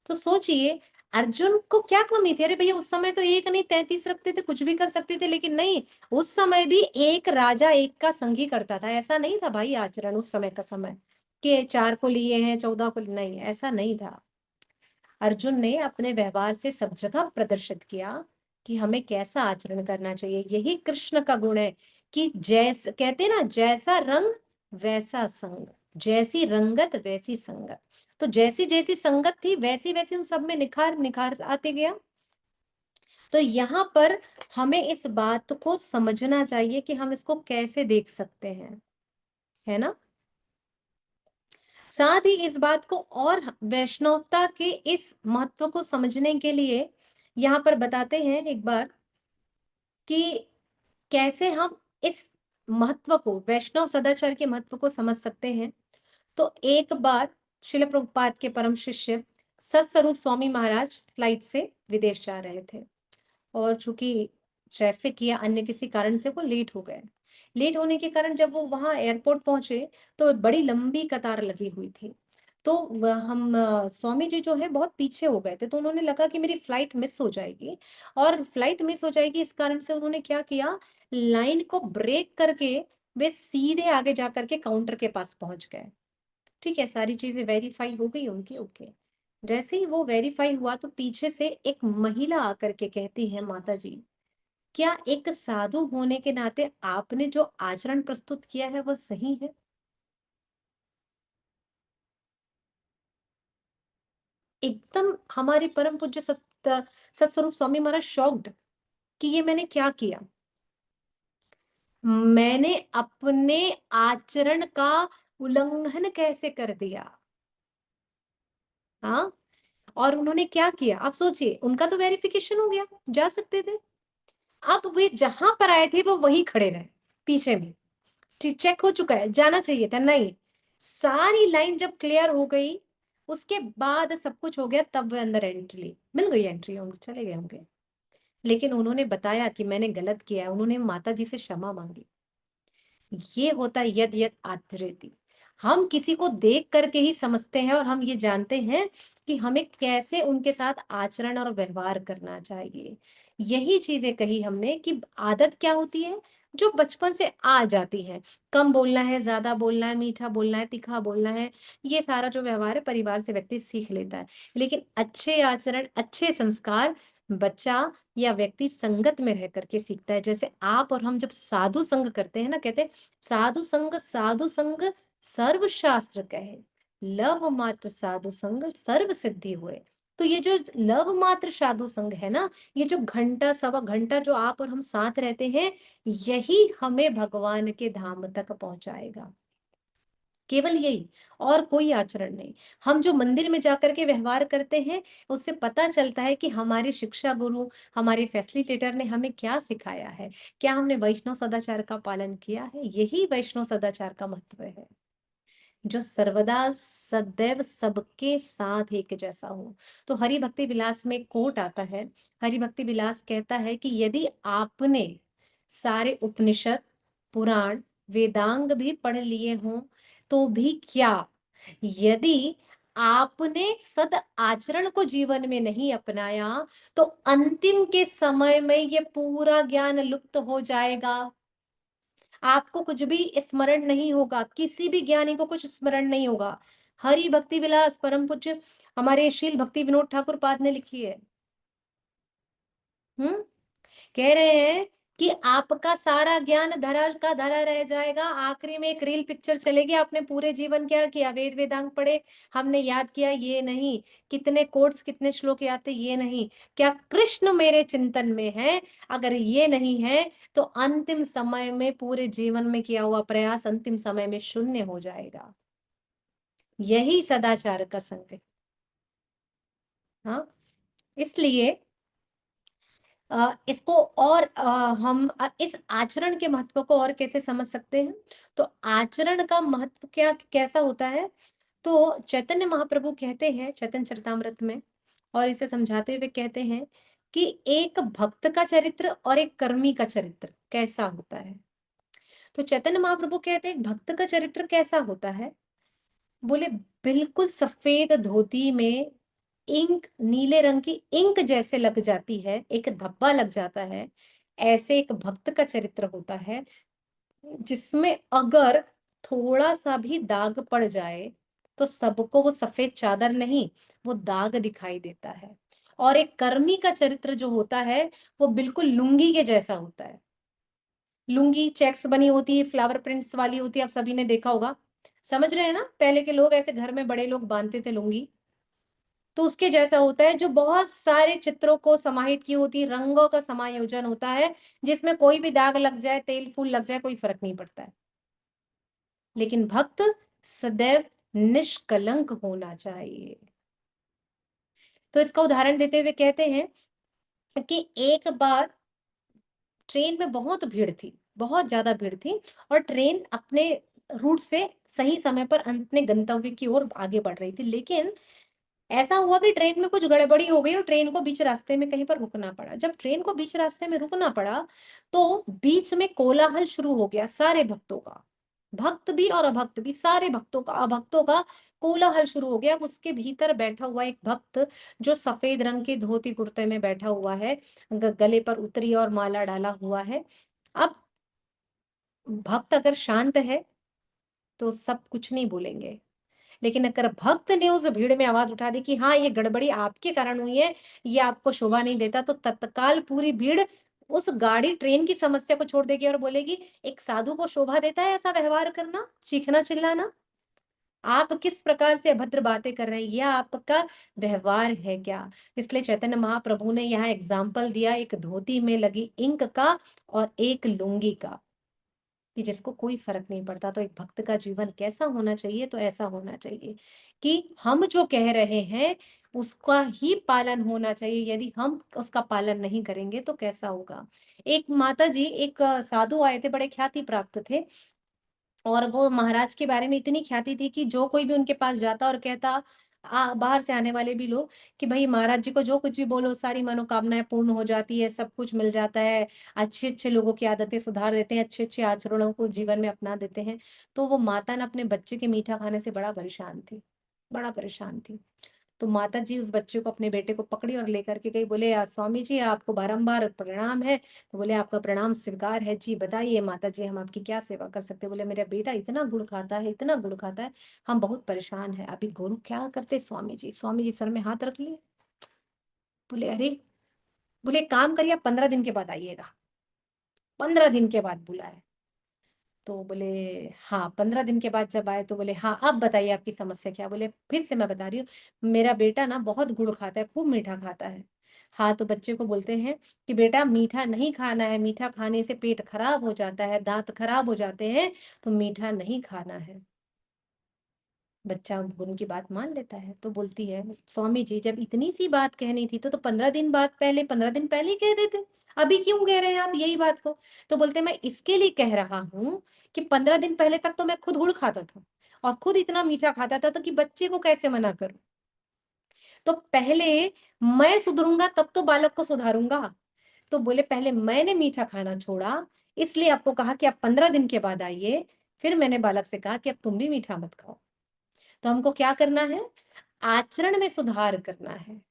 A: तो सोचिए अर्जुन को क्या कमी थी? अरे भैया उस समय तो एक नहीं 33 रखते थे, कुछ भी कर सकते थे, लेकिन नहीं, उस समय भी एक राजा एक का संगी करता था। ऐसा नहीं था भाई आचरण उस समय का समय कि 4 को लिए हैं 14 को, नहीं, ऐसा नहीं था। अर्जुन ने अपने व्यवहार से सब जगह प्रदर्शित किया कि हमें कैसा आचरण करना चाहिए। यही कृष्ण का गुण है कि जैसे कहते ना, जैसा रंग वैसा संग, जैसी रंगत वैसी संगत। तो जैसी जैसी संगत थी वैसी वैसी उन सब में निखार निखार आते गया। तो यहाँ पर हमें इस बात को समझना चाहिए कि हम इसको कैसे देख सकते हैं, है ना। साथ ही इस बात को और वैष्णवता के इस महत्व को समझने के लिए यहाँ पर बताते हैं एक बार कि कैसे हम इस महत्व को, वैष्णव सदाचार के महत्व को समझ सकते हैं। तो एक बार श्रील प्रभुपाद के परम शिष्य सत्स्वरूप स्वामी महाराज फ्लाइट से विदेश जा रहे थे, और चूंकि ट्रैफिक या अन्य किसी कारण से वो लेट हो गए। लेट होने के कारण जब वो वहां एयरपोर्ट पहुंचे तो बड़ी लंबी कतार लगी हुई थी। तो हम स्वामी जी जो है बहुत पीछे हो गए थे, तो उन्होंने लगा कि मेरी फ्लाइट मिस हो जाएगी, और फ्लाइट मिस हो जाएगी इस कारण से उन्होंने क्या किया, लाइन को ब्रेक करके वे सीधे आगे जा करके काउंटर के पास पहुंच गए। ठीक है, सारी चीजें वेरीफाई हो गई उनकी, ओके। जैसे ही वो वेरीफाई हुआ तो पीछे से एक महिला आकर के कहती है, माता जी क्या एक साधु होने के नाते आपने जो आचरण प्रस्तुत किया है वह सही है? एकदम हमारे परम पूज्य सत्स्वरूप स्वामी महाराज शॉक्ड कि ये मैंने क्या किया। मैंने अपने आचरण का उल्लंघन कैसे कर दिया? हाँ, और उन्होंने क्या किया? आप सोचिए, उनका तो वेरिफिकेशन हो गया, जा सकते थे। अब वे जहां पर आए थे वो वहीं खड़े रहे पीछे में, चेक हो चुका है, जाना चाहिए था, नहीं। सारी लाइन जब क्लियर हो गई, उसके बाद सब कुछ हो गया, तब वे अंदर एंट्री मिल गई, एंट्री होंगे, चले गए होंगे। लेकिन उन्होंने बताया कि मैंने गलत किया है, उन्होंने माता जी से क्षमा मांगी। ये होता है यद यद आचरेति। हम किसी को देख करके ही समझते हैं, और हम ये जानते हैं कि हमें कैसे उनके साथ आचरण और व्यवहार करना चाहिए। यही चीजें कही हमने कि आदत क्या होती है, जो बचपन से आ जाती है। कम बोलना है, ज्यादा बोलना है, मीठा बोलना है, तीखा बोलना है, ये सारा जो व्यवहार है परिवार से व्यक्ति सीख लेता है। लेकिन अच्छे आचरण, अच्छे संस्कार बच्चा या व्यक्ति संगत में रह करके सीखता है। जैसे आप और हम जब साधु संग करते हैं ना, कहते हैं साधु संग सर्व शास्त्र कहे, लव मात्र साधु संग सर्व सिद्धि हुए। तो ये जो लव मात्र साधु संग है ना, ये जो घंटा सवा घंटा जो आप और हम साथ रहते हैं, यही हमें भगवान के धाम तक पहुंचाएगा। केवल यही, और कोई आचरण नहीं। हम जो मंदिर में जाकर के व्यवहार करते हैं, उससे पता चलता है कि हमारे शिक्षा गुरु, हमारे फैसिलिटेटर ने हमें क्या सिखाया है, क्या हमने वैष्णव सदाचार का पालन किया है। यही वैष्णव सदाचार का महत्व है, जो सर्वदा सदैव सबके साथ एक जैसा हो। तो हरि भक्ति विलास में कोट आता है, हरि भक्ति विलास कहता है कि यदि आपने सारे उपनिषद, पुराण, वेदांग भी पढ़ लिए हों तो भी क्या, यदि आपने सद आचरण को जीवन में नहीं अपनाया तो अंतिम के समय में ये पूरा ज्ञान लुप्त हो जाएगा। आपको कुछ भी स्मरण नहीं होगा, किसी भी ज्ञानी को कुछ स्मरण नहीं होगा। हरि भक्ति विलास परम पूज्य हमारे शील भक्ति विनोद ठाकुर पाद ने लिखी है। कह रहे हैं कि आपका सारा ज्ञान धरा का धरा रह जाएगा, आखिरी में एक रील पिक्चर चलेगी, आपने पूरे जीवन क्या किया, वेद वेदांग पढ़े, हमने याद किया, ये नहीं, कितने कोट्स कितने श्लोक याद थे, ये नहीं, क्या कृष्ण मेरे चिंतन में है, अगर ये नहीं है तो अंतिम समय में पूरे जीवन में किया हुआ प्रयास अंतिम समय में शून्य हो जाएगा। यही सदाचार का संग है। हाँ, इसलिए इसको और हम इस आचरण के महत्व को और कैसे समझ सकते हैं। तो आचरण का महत्व क्या कैसा होता है, तो चैतन्य महाप्रभु कहते हैं चैतन्य चरितामृत में, और इसे समझाते हुए कहते हैं कि एक भक्त का चरित्र और एक कर्मी का चरित्र कैसा होता है। तो चैतन्य महाप्रभु कहते हैं भक्त का चरित्र कैसा होता है, बोले बिल्कुल सफेद धोती में इंक, नीले रंग की इंक जैसे लग जाती है, एक धब्बा लग जाता है, ऐसे एक भक्त का चरित्र होता है, जिसमें अगर थोड़ा सा भी दाग पड़ जाए तो सबको वो सफेद चादर नहीं, वो दाग दिखाई देता है। और एक कर्मी का चरित्र जो होता है वो बिल्कुल लुंगी के जैसा होता है। लुंगी चेक्स बनी होती है, फ्लावर प्रिंट्स वाली होती है, आप सभी ने देखा होगा, समझ रहे हैं ना, पहले के लोग ऐसे घर में बड़े लोग बांधते थे लुंगी, तो उसके जैसा होता है, जो बहुत सारे चित्रों को समाहित की होती है, रंगों का समायोजन होता है, जिसमें कोई भी दाग लग जाए, तेल फूल लग जाए, कोई फर्क नहीं पड़ता है। लेकिन भक्त सदैव निष्कलंक होना चाहिए। तो इसका उदाहरण देते हुए कहते हैं कि एक बार ट्रेन में बहुत भीड़ थी, बहुत ज्यादा भीड़ थी, और ट्रेन अपने रूट से सही समय पर अपने गंतव्य की ओर आगे बढ़ रही थी। लेकिन ऐसा हुआ कि ट्रेन में कुछ गड़बड़ी हो गई और ट्रेन को बीच रास्ते में कहीं पर रुकना पड़ा। जब ट्रेन को बीच रास्ते में रुकना पड़ा तो बीच में कोलाहल शुरू हो गया सारे भक्तों का, भक्त भी और अभक्त भी, सारे भक्तों का अभक्तों का कोलाहल शुरू हो गया। उसके भीतर बैठा हुआ एक भक्त जो सफेद रंग के धोती कुर्ते में बैठा हुआ है, गले पर उत्तरी और माला डाला हुआ है। अब भक्त अगर शांत है तो सब कुछ नहीं बोलेंगे, लेकिन अगर भक्त ने उस भीड़ में आवाज उठा दी कि हाँ ये गड़बड़ी आपके कारण हुई है, ये आपको शोभा नहीं देता, तो तत्काल पूरी भीड़ उस गाड़ी ट्रेन की समस्या को छोड़ देगी और बोलेगी एक साधु को शोभा देता है ऐसा व्यवहार करना, चीखना चिल्लाना, आप किस प्रकार से अभद्र बातें कर रहे हैं, यह आपका व्यवहार है क्या। इसलिए चैतन्य महाप्रभु ने यहाँ एग्जाम्पल दिया एक धोती में लगी इंक का और एक लुंगी का, कि जिसको कोई फर्क नहीं पड़ता। तो एक भक्त का जीवन कैसा होना चाहिए, तो ऐसा होना चाहिए कि हम जो कह रहे हैं उसका ही पालन होना चाहिए। यदि हम उसका पालन नहीं करेंगे तो कैसा होगा। एक माता जी, एक साधु आए थे, बड़े ख्याति प्राप्त थे, और वो महाराज के बारे में इतनी ख्याति थी कि जो कोई भी उनके पास जाता और कहता, बाहर से आने वाले भी लोग, कि भाई महाराज जी को जो कुछ भी बोलो सारी मनोकामनाएं पूर्ण हो जाती है, सब कुछ मिल जाता है, अच्छे अच्छे लोगों की आदतें सुधार देते हैं, अच्छे अच्छे आचरणों को जीवन में अपना देते हैं। तो वो माता ना अपने बच्चे के मीठा खाने से बड़ा परेशान थी, बड़ा परेशान थी। तो माता जी उस बच्चे को, अपने बेटे को पकड़ी और लेकर के गई। बोले स्वामी जी आपको बारंबार प्रणाम है। तो बोले आपका प्रणाम स्वीकार है जी, बताइए माता जी हम आपकी क्या सेवा कर सकते हैं। बोले मेरा बेटा इतना गुड़ खाता है, इतना गुड़ खाता है, हम बहुत परेशान है। अभी गुरु क्या करते स्वामी जी? स्वामी जी सर में हाथ रख लिए। बोले अरे, बोले एक काम करिए आप 15 दिन के बाद आइएगा। 15 दिन के बाद बुलाए। तो बोले हाँ 15 दिन के बाद जब आए तो बोले हाँ अब बताइए आपकी समस्या क्या। बोले फिर से मैं बता रही हूँ, मेरा बेटा ना बहुत गुड़ खाता है, खूब मीठा खाता है। हाँ, तो बच्चे को बोलते हैं कि बेटा मीठा नहीं खाना है, मीठा खाने से पेट खराब हो जाता है, दांत खराब हो जाते हैं, तो मीठा नहीं खाना है। बच्चा उनकी बात मान लेता है। तो बोलती है स्वामी जी जब इतनी सी बात कहनी थी तो 15 दिन बाद पहले 15 दिन पहले ही कह देते, अभी क्यों कह रहे हैं आप यही बात को? तो बोलते मैं इसके लिए कह रहा हूँ कि 15 दिन पहले तक तो मैं खुद गुड़ खाता था और खुद इतना मीठा खाता था, तो कि बच्चे को कैसे मना करूं? तो पहले मैं सुधरूंगा तब तो बालक को सुधारूंगा। तो बोले पहले मैंने मीठा खाना छोड़ा, इसलिए आपको कहा कि आप 15 दिन के बाद आइए। फिर मैंने बालक से कहा कि अब तुम भी मीठा मत खाओ। तो हमको क्या करना है? आचरण में सुधार करना है।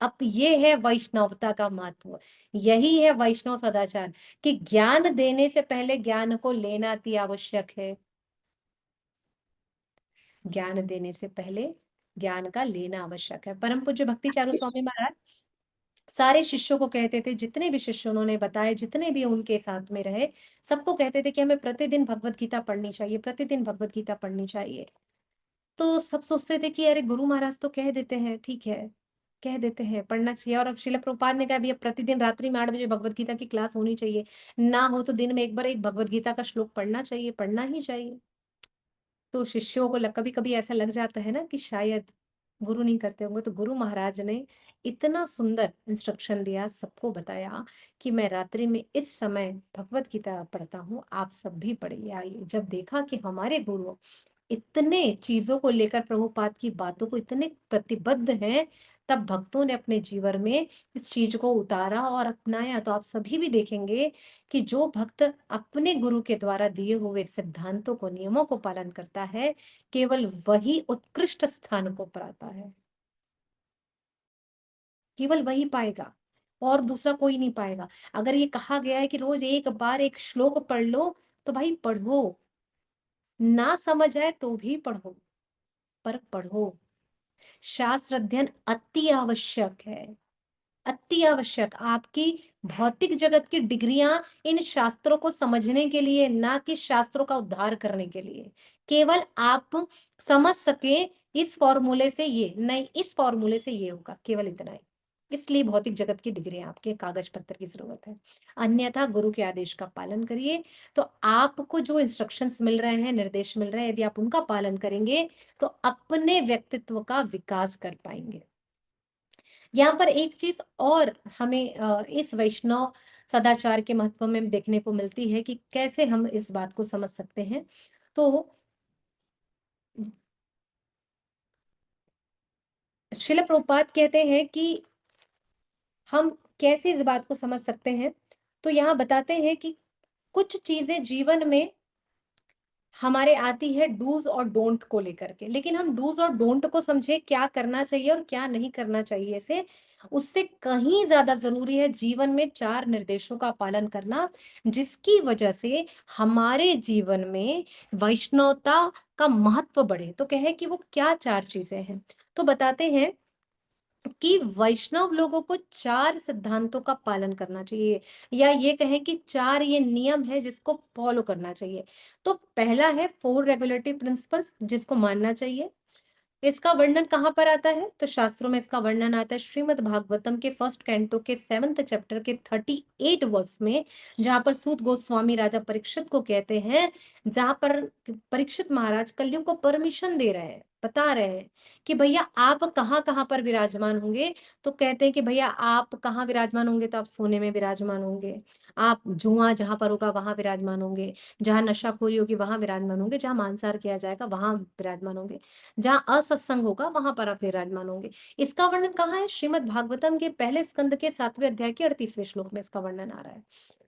A: अब ये है वैष्णवता का महत्व, यही है वैष्णव सदाचार कि ज्ञान देने से पहले ज्ञान को लेना अति आवश्यक है। ज्ञान देने से पहले ज्ञान का लेना आवश्यक है। परम पूज्य भक्ति चारू स्वामी महाराज सारे शिष्यों को कहते थे, जितने भी शिष्य उन्होंने बताए, जितने भी उनके साथ में रहे, सबको कहते थे कि हमें प्रतिदिन भगवत गीता पढ़नी चाहिए, प्रतिदिन भगवत गीता पढ़नी चाहिए। तो सब सोचते थे कि अरे गुरु महाराज तो कह देते हैं, ठीक है कह देते हैं पढ़ना चाहिए। और अब श्रील प्रभुपाद ने कहा भैया प्रतिदिन रात्रि में 8 बजे भगवत गीता की क्लास होनी चाहिए, ना हो तो दिन में एक बार एक भगवत गीता का श्लोक पढ़ना चाहिए, पढ़ना ही चाहिए। तो शिष्यों को कभी कभी ऐसा लग जाता है ना कि शायद गुरु नहीं करते होंगे, तो गुरु महाराज ने इतना सुंदर इंस्ट्रक्शन दिया, सबको बताया कि मैं रात्रि में इस समय भगवत गीता पढ़ता हूँ, आप सब भी पढ़िए आइए। जब देखा कि हमारे गुरु इतने चीजों को लेकर, प्रभुपाद की बातों को इतने प्रतिबद्ध हैं, तब भक्तों ने अपने जीवन में इस चीज को उतारा और अपनाया। तो आप सभी भी देखेंगे कि जो भक्त अपने गुरु के द्वारा दिए हुए सिद्धांतों को, नियमों को पालन करता है, केवल वही उत्कृष्ट स्थान को पाता है, केवल वही पाएगा और दूसरा कोई नहीं पाएगा। अगर ये कहा गया है कि रोज एक बार एक श्लोक पढ़ लो, तो भाई पढ़ो, ना समझ आए तो भी पढ़ो, पर पढ़ो। शास्त्र अध्ययन अति आवश्यक है, अति आवश्यक। आपकी भौतिक जगत की डिग्रियां इन शास्त्रों को समझने के लिए, ना कि शास्त्रों का उद्धार करने के लिए। केवल आप समझ सके इस फॉर्मूले से ये नहीं, इस फॉर्मूले से ये होगा, केवल इतना ही। इसलिए भौतिक जगत की डिग्रियां, आपके कागज पत्र की जरूरत है। अन्यथा गुरु के आदेश का पालन करिए, तो आपको जो इंस्ट्रक्शंस मिल रहे हैं, निर्देश मिल रहे हैं, यदि आप उनका पालन करेंगे तो अपने व्यक्तित्व का विकास कर पाएंगे। यहाँ पर एक चीज और हमें इस वैष्णव सदाचार के महत्व में देखने को मिलती है कि कैसे हम इस बात को समझ सकते हैं। तो श्रील प्रभुपाद कहते हैं कि हम कैसे इस बात को समझ सकते हैं। तो यहाँ बताते हैं कि कुछ चीजें जीवन में हमारे आती है डूज और डोंट को लेकर के, लेकिन हम डूज और डोंट को समझे, क्या करना चाहिए और क्या नहीं करना चाहिए से, उससे कहीं ज्यादा जरूरी है जीवन में 4 निर्देशों का पालन करना, जिसकी वजह से हमारे जीवन में वैष्णवता का महत्व बढ़े। तो कहे कि वो क्या 4 चीजें हैं। तो बताते हैं कि वैष्णव लोगों को 4 सिद्धांतों का पालन करना चाहिए, या ये कहें कि 4 ये नियम है जिसको फॉलो करना चाहिए। तो पहला है 4 रेगुलेटरी प्रिंसिपल्स, जिसको मानना चाहिए। इसका वर्णन कहाँ पर आता है? तो शास्त्रों में इसका वर्णन आता है श्रीमद् भागवतम के 1st कैंटो के 7th चैप्टर के 38 वर्स में, जहां पर सूत गोस्वामी राजा परीक्षित को कहते हैं, जहां पर परीक्षित महाराज कलयुग को परमिशन दे रहे हैं, बता रहे हैं कि भैया आप कहाँ कहाँ पर विराजमान होंगे। तो कहते हैं कि भैया आप कहाँ विराजमान होंगे? तो आप सोने में विराजमान होंगे, आप जुआ जहां पर होगा वहां विराजमान होंगे, जहां नशाखोरी होगी वहां विराजमान होंगे, जहां मांसाहार किया जाएगा वहां विराजमान होंगे, जहां असत्संग होगा वहां पर आप विराजमान होंगे। इसका वर्णन कहाँ है? श्रीमद् भागवतम के पहले स्कंद के 7वें अध्याय के 38वें श्लोक में इसका वर्णन आ रहा है।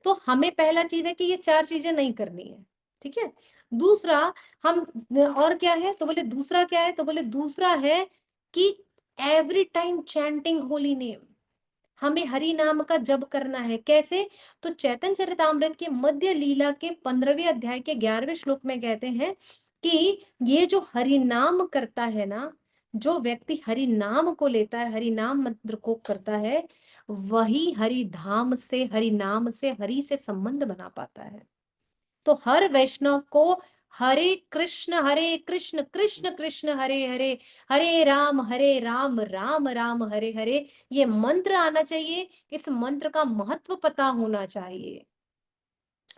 A: तो हमें पहला चीज है कि ये 4 चीजें नहीं करनी है, ठीक है। दूसरा हम, और क्या है? तो बोले दूसरा क्या है? तो बोले दूसरा है कि every time chanting holy name, हमें हरि नाम का जप करना है। कैसे? तो चैतन्य चरितामृत के मध्य लीला के 15वें अध्याय के 11वें श्लोक में कहते हैं कि ये जो हरि नाम करता है ना, जो व्यक्ति हरि नाम को लेता है, हरि नाम मंत्र को करता है, वही हरि धाम से, हरि नाम से, हरि से संबंध बना पाता है। तो हर वैष्णव को हरे कृष्ण कृष्ण कृष्ण हरे हरे, हरे राम राम राम हरे हरे, ये मंत्र आना चाहिए। इस मंत्र का महत्व पता होना चाहिए,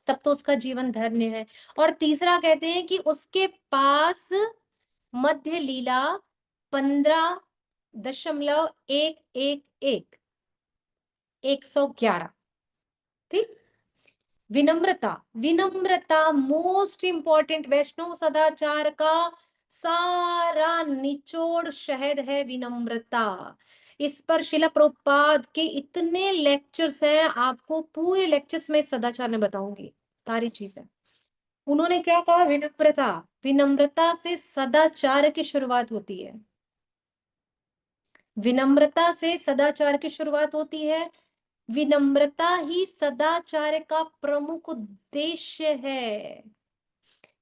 A: तब तो उसका जीवन धन्य है। और तीसरा कहते हैं कि उसके पास मध्य लीला 15.111 111, ठीक। विनम्रता, विनम्रता मोस्ट इंपॉर्टेंट, वैष्णव सदाचार का सारा निचोड़ शहद है विनम्रता। इस पर शिला प्रभुपाद के इतने लेक्चर्स हैं, आपको पूरे लेक्चर्स में सदाचार में बताऊंगी सारी चीजें। उन्होंने क्या कहा? विनम्रता, विनम्रता से सदाचार की शुरुआत होती है, विनम्रता से सदाचार की शुरुआत होती है। विनम्रता ही सदाचार का प्रमुख उद्देश्य है।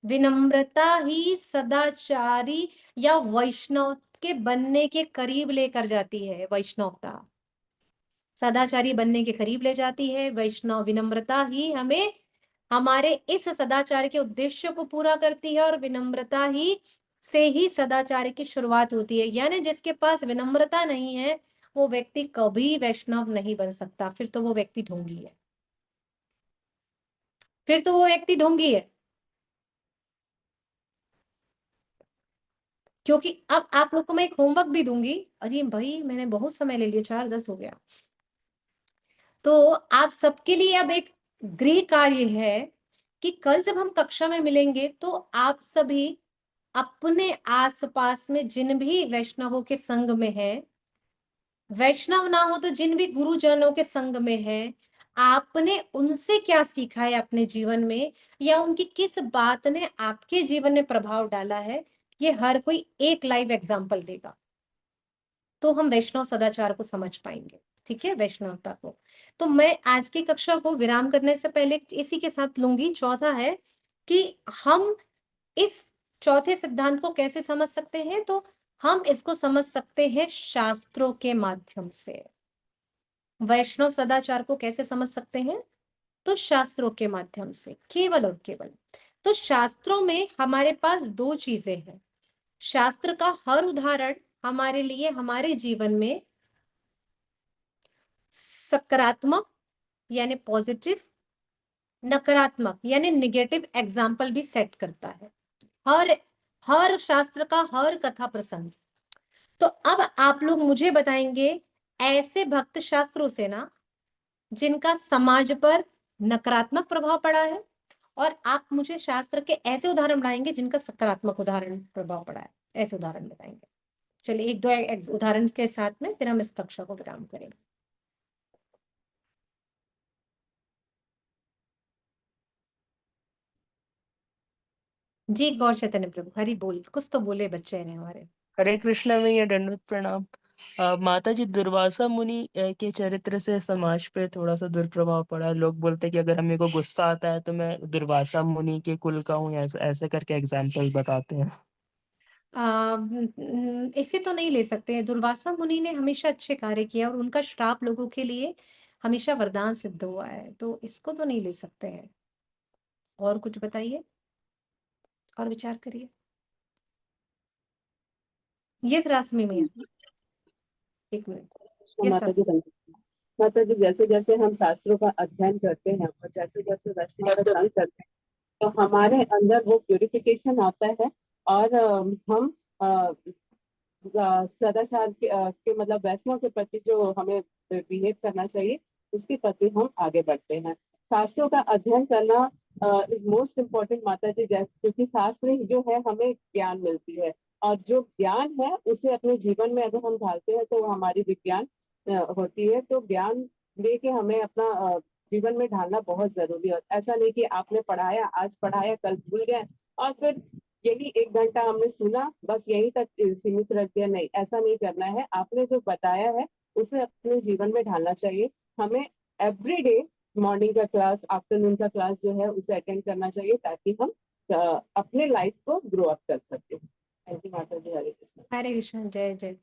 A: विनम्रता ही सदाचारी या वैष्णव के बनने के करीब लेकर जाती है। वैष्णवता सदाचारी बनने के करीब ले जाती है। वैष्णव विनम्रता ही हमें हमारे इस सदाचार के उद्देश्य को पूरा करती है, और विनम्रता ही से ही सदाचार की शुरुआत होती है। यानी जिसके पास विनम्रता नहीं है, वो व्यक्ति कभी वैष्णव नहीं बन सकता। फिर तो वो व्यक्ति ढोंगी है, फिर तो वो व्यक्ति ढोंगी है। क्योंकि अब आप लोग को मैं एक होमवर्क भी दूंगी। अरे भाई, मैंने बहुत समय ले लिया, 4:10 हो गया। तो आप सबके लिए अब एक गृह कार्य है कि कल जब हम कक्षा में मिलेंगे तो आप सभी अपने आसपास में जिन भी वैष्णवों के संग में है, वैष्णव ना हो तो जिन भी गुरुजनों के संग में है, आपने उनसे क्या सीखा है अपने जीवन में, या उनकी किस बात ने आपके जीवन में प्रभाव डाला है, ये हर कोई एक लाइव एग्जाम्पल देगा, तो हम वैष्णव सदाचार को समझ पाएंगे। ठीक है, वैष्णवता को। तो मैं आज की कक्षा को विराम करने से पहले इसी के साथ लूंगी। चौथा है कि हम इस चौथे सिद्धांत को कैसे समझ सकते हैं, तो हम इसको समझ सकते हैं शास्त्रों के माध्यम से। वैष्णव सदाचार को कैसे समझ सकते हैं? तो शास्त्रों के माध्यम से, केवल और केवल। तो शास्त्रों में हमारे पास दो चीजें हैं। शास्त्र का हर उदाहरण हमारे लिए हमारे जीवन में सकारात्मक यानी पॉजिटिव, नकारात्मक यानी निगेटिव एग्जाम्पल भी सेट करता है। हर शास्त्र का हर कथा प्रसंग। तो अब आप लोग मुझे बताएंगे ऐसे भक्त शास्त्रों से ना, जिनका समाज पर नकारात्मक प्रभाव पड़ा है, और आप मुझे शास्त्र के ऐसे उदाहरण बताएंगे जिनका सकारात्मक उदाहरण प्रभाव पड़ा है। ऐसे उदाहरण बताएंगे। चलिए एक दो उदाहरण के साथ में फिर हम इस कक्षा को विराम करेंगे। जी गौर चैतन्य प्रभु, हरि बोल, कुछ तो बोले बच्चे ने हमारे।
M: हरे कृष्ण में ये दंडवत प्रणाम। माता जी, दुर्वासा मुनि के चरित्र से समाज पे थोड़ा सा दुष्प्रभाव पड़ा है। लोग बोलते हैं कि अगर हमें को गुस्सा आता है तो मैं दुर्वासा मुनि के कुल का हूँ, ऐसे ऐसे करके एग्जाम्पल बताते हैं।
A: इसे तो नहीं ले सकते। दुर्वासा मुनि ने हमेशा अच्छे कार्य किए और उनका श्राप लोगों के लिए हमेशा वरदान सिद्ध हुआ है, तो इसको तो नहीं ले सकते हैं। और कुछ बताइए और विचार करिए। यस रासमी में एक मिनट। यस
H: माता जी माता जी, जैसे जैसे हम शास्त्रों का अध्ययन करते हैं और जैसे जैसे वैष्णव का संग करते हैं, तो हमारे अंदर वो प्यूरिफिकेशन आता है, और हम सदाचार के मतलब वैष्णव के प्रति जो हमें बिहेव करना चाहिए, उसके प्रति हम आगे बढ़ते हैं। शास्त्रों का अध्ययन करना इज मोस्ट इम्पोर्टेंट माता जी, क्योंकि शास्त्र जो है हमें ज्ञान मिलती है, और जो ज्ञान है उसे अपने जीवन में अगर हम ढालते हैं तो वो हमारी विज्ञान होती है। तो ज्ञान लेके हमें अपना जीवन में ढालना बहुत जरूरी है। ऐसा नहीं कि आपने पढ़ाया, आज पढ़ाया, कल भूल गए और फिर यही 1 घंटा हमने सुना, बस यहीं तक सीमित रख दिया, नहीं, ऐसा नहीं करना है। आपने जो बताया है उसे अपने जीवन में ढालना चाहिए। हमें एवरीडे मॉर्निंग का क्लास, आफ्टरनून का क्लास जो है उसे अटेंड करना चाहिए, ताकि हम अपने लाइफ को ग्रो अप कर सकते हैं। थैंक यू माता जी। हरे कृष्ण।
A: हरे कृष्ण। जय जय।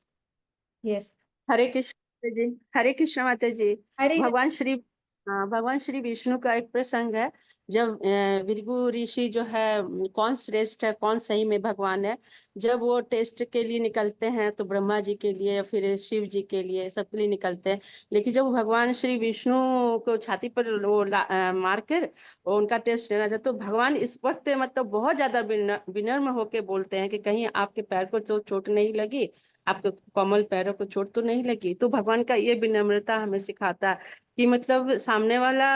A: यस।
N: हरे कृष्ण जी। हरे कृष्ण माता जी।
A: हरे
N: भगवान श्री विष्णु का एक प्रसंग है, जब भृगु ऋषि जो है, कौन श्रेष्ठ है कौन सही में भगवान है, जब वो टेस्ट के लिए निकलते हैं तो ब्रह्मा जी के लिए, फिर शिव जी के लिए, सबके लिए निकलते हैं। लेकिन जब भगवान श्री विष्णु को छाती पर वो मार कर और उनका टेस्ट लेना चाहते, तो भगवान इस वक्त मतलब बहुत ज्यादा विनम्र होके बोलते हैं कि कहीं आपके पैर को तो चोट नहीं लगी, आपके कोमल पैरों को चोट तो नहीं लगी। तो भगवान का ये विनम्रता हमें सिखाता है कि मतलब सामने वाला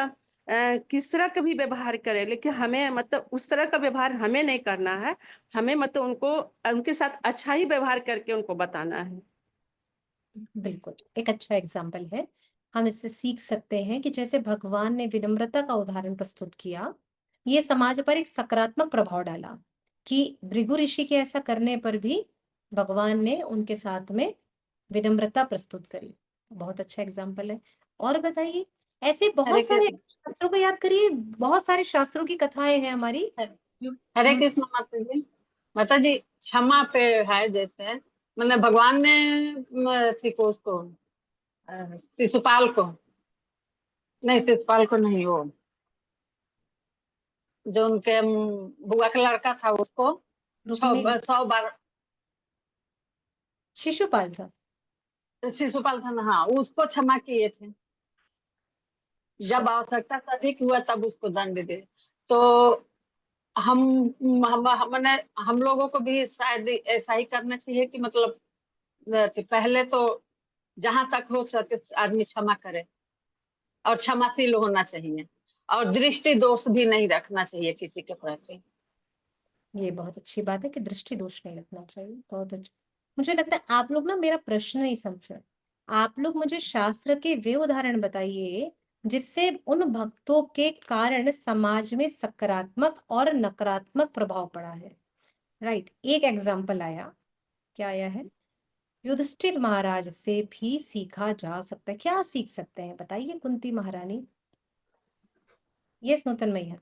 N: किस तरह का भी व्यवहार करे, लेकिन हमें मतलब उस तरह का व्यवहार हमें नहीं करना है। हमें मतलब उनको, उनके साथ अच्छा ही व्यवहार करके उनको बताना है।
A: बिल्कुल एक अच्छा एग्जाम्पल है। हम इससे सीख सकते हैं कि जैसे भगवान ने विनम्रता का उदाहरण प्रस्तुत किया, ये समाज पर एक सकारात्मक प्रभाव डाला कि भृगु ऋषि के ऐसा करने पर भी भगवान ने उनके साथ में विनम्रता प्रस्तुत करी। बहुत अच्छा एग्जाम्पल है। और बताइए, ऐसे बहुत
O: हरे
A: सारे
O: कृष्ण।
A: शास्त्रों को याद करिए, बहुत सारे शास्त्रों की कथाएं हैं हमारी।
O: हरे कृष्ण माता जी। माता जी, क्षमा पे है, जैसे मतलब भगवान ने थी को उसको शिशुपाल को, नहीं शिशुपाल को नहीं, वो जो उनके बुआ का लड़का था उसको
A: रुक्मिणी
O: 100 बार,
A: शिशुपाल था।
O: शिशुपाल था ना, हाँ, उसको क्षमा किए थे। जब आवश्यकता से अधिक हुआ तब उसको दंड दे। तो हमने हम लोगों को भी शायद ऐसा ही करना चाहिए कि मतलब कि पहले तो जहां तक हो सके आदमी क्षमा करे और क्षमाशील होना चाहिए, और दृष्टि दोष भी नहीं रखना चाहिए किसी के प्रति।
A: ये बहुत अच्छी बात है कि दृष्टि दोष नहीं रखना चाहिए। बहुत अच्छा। मुझे लगता है आप लोग ना मेरा प्रश्न नहीं समझे। आप लोग मुझे शास्त्र के वे उदाहरण बताइए जिससे उन भक्तों के कारण समाज में सकारात्मक और नकारात्मक प्रभाव पड़ा है। राइट। एक एग्जाम्पल आया। क्या आया है? युधिष्ठिर महाराज से भी सीखा जा सकता है। क्या सीख सकते हैं बताइए कुंती महारानी। यस नूतन मैया।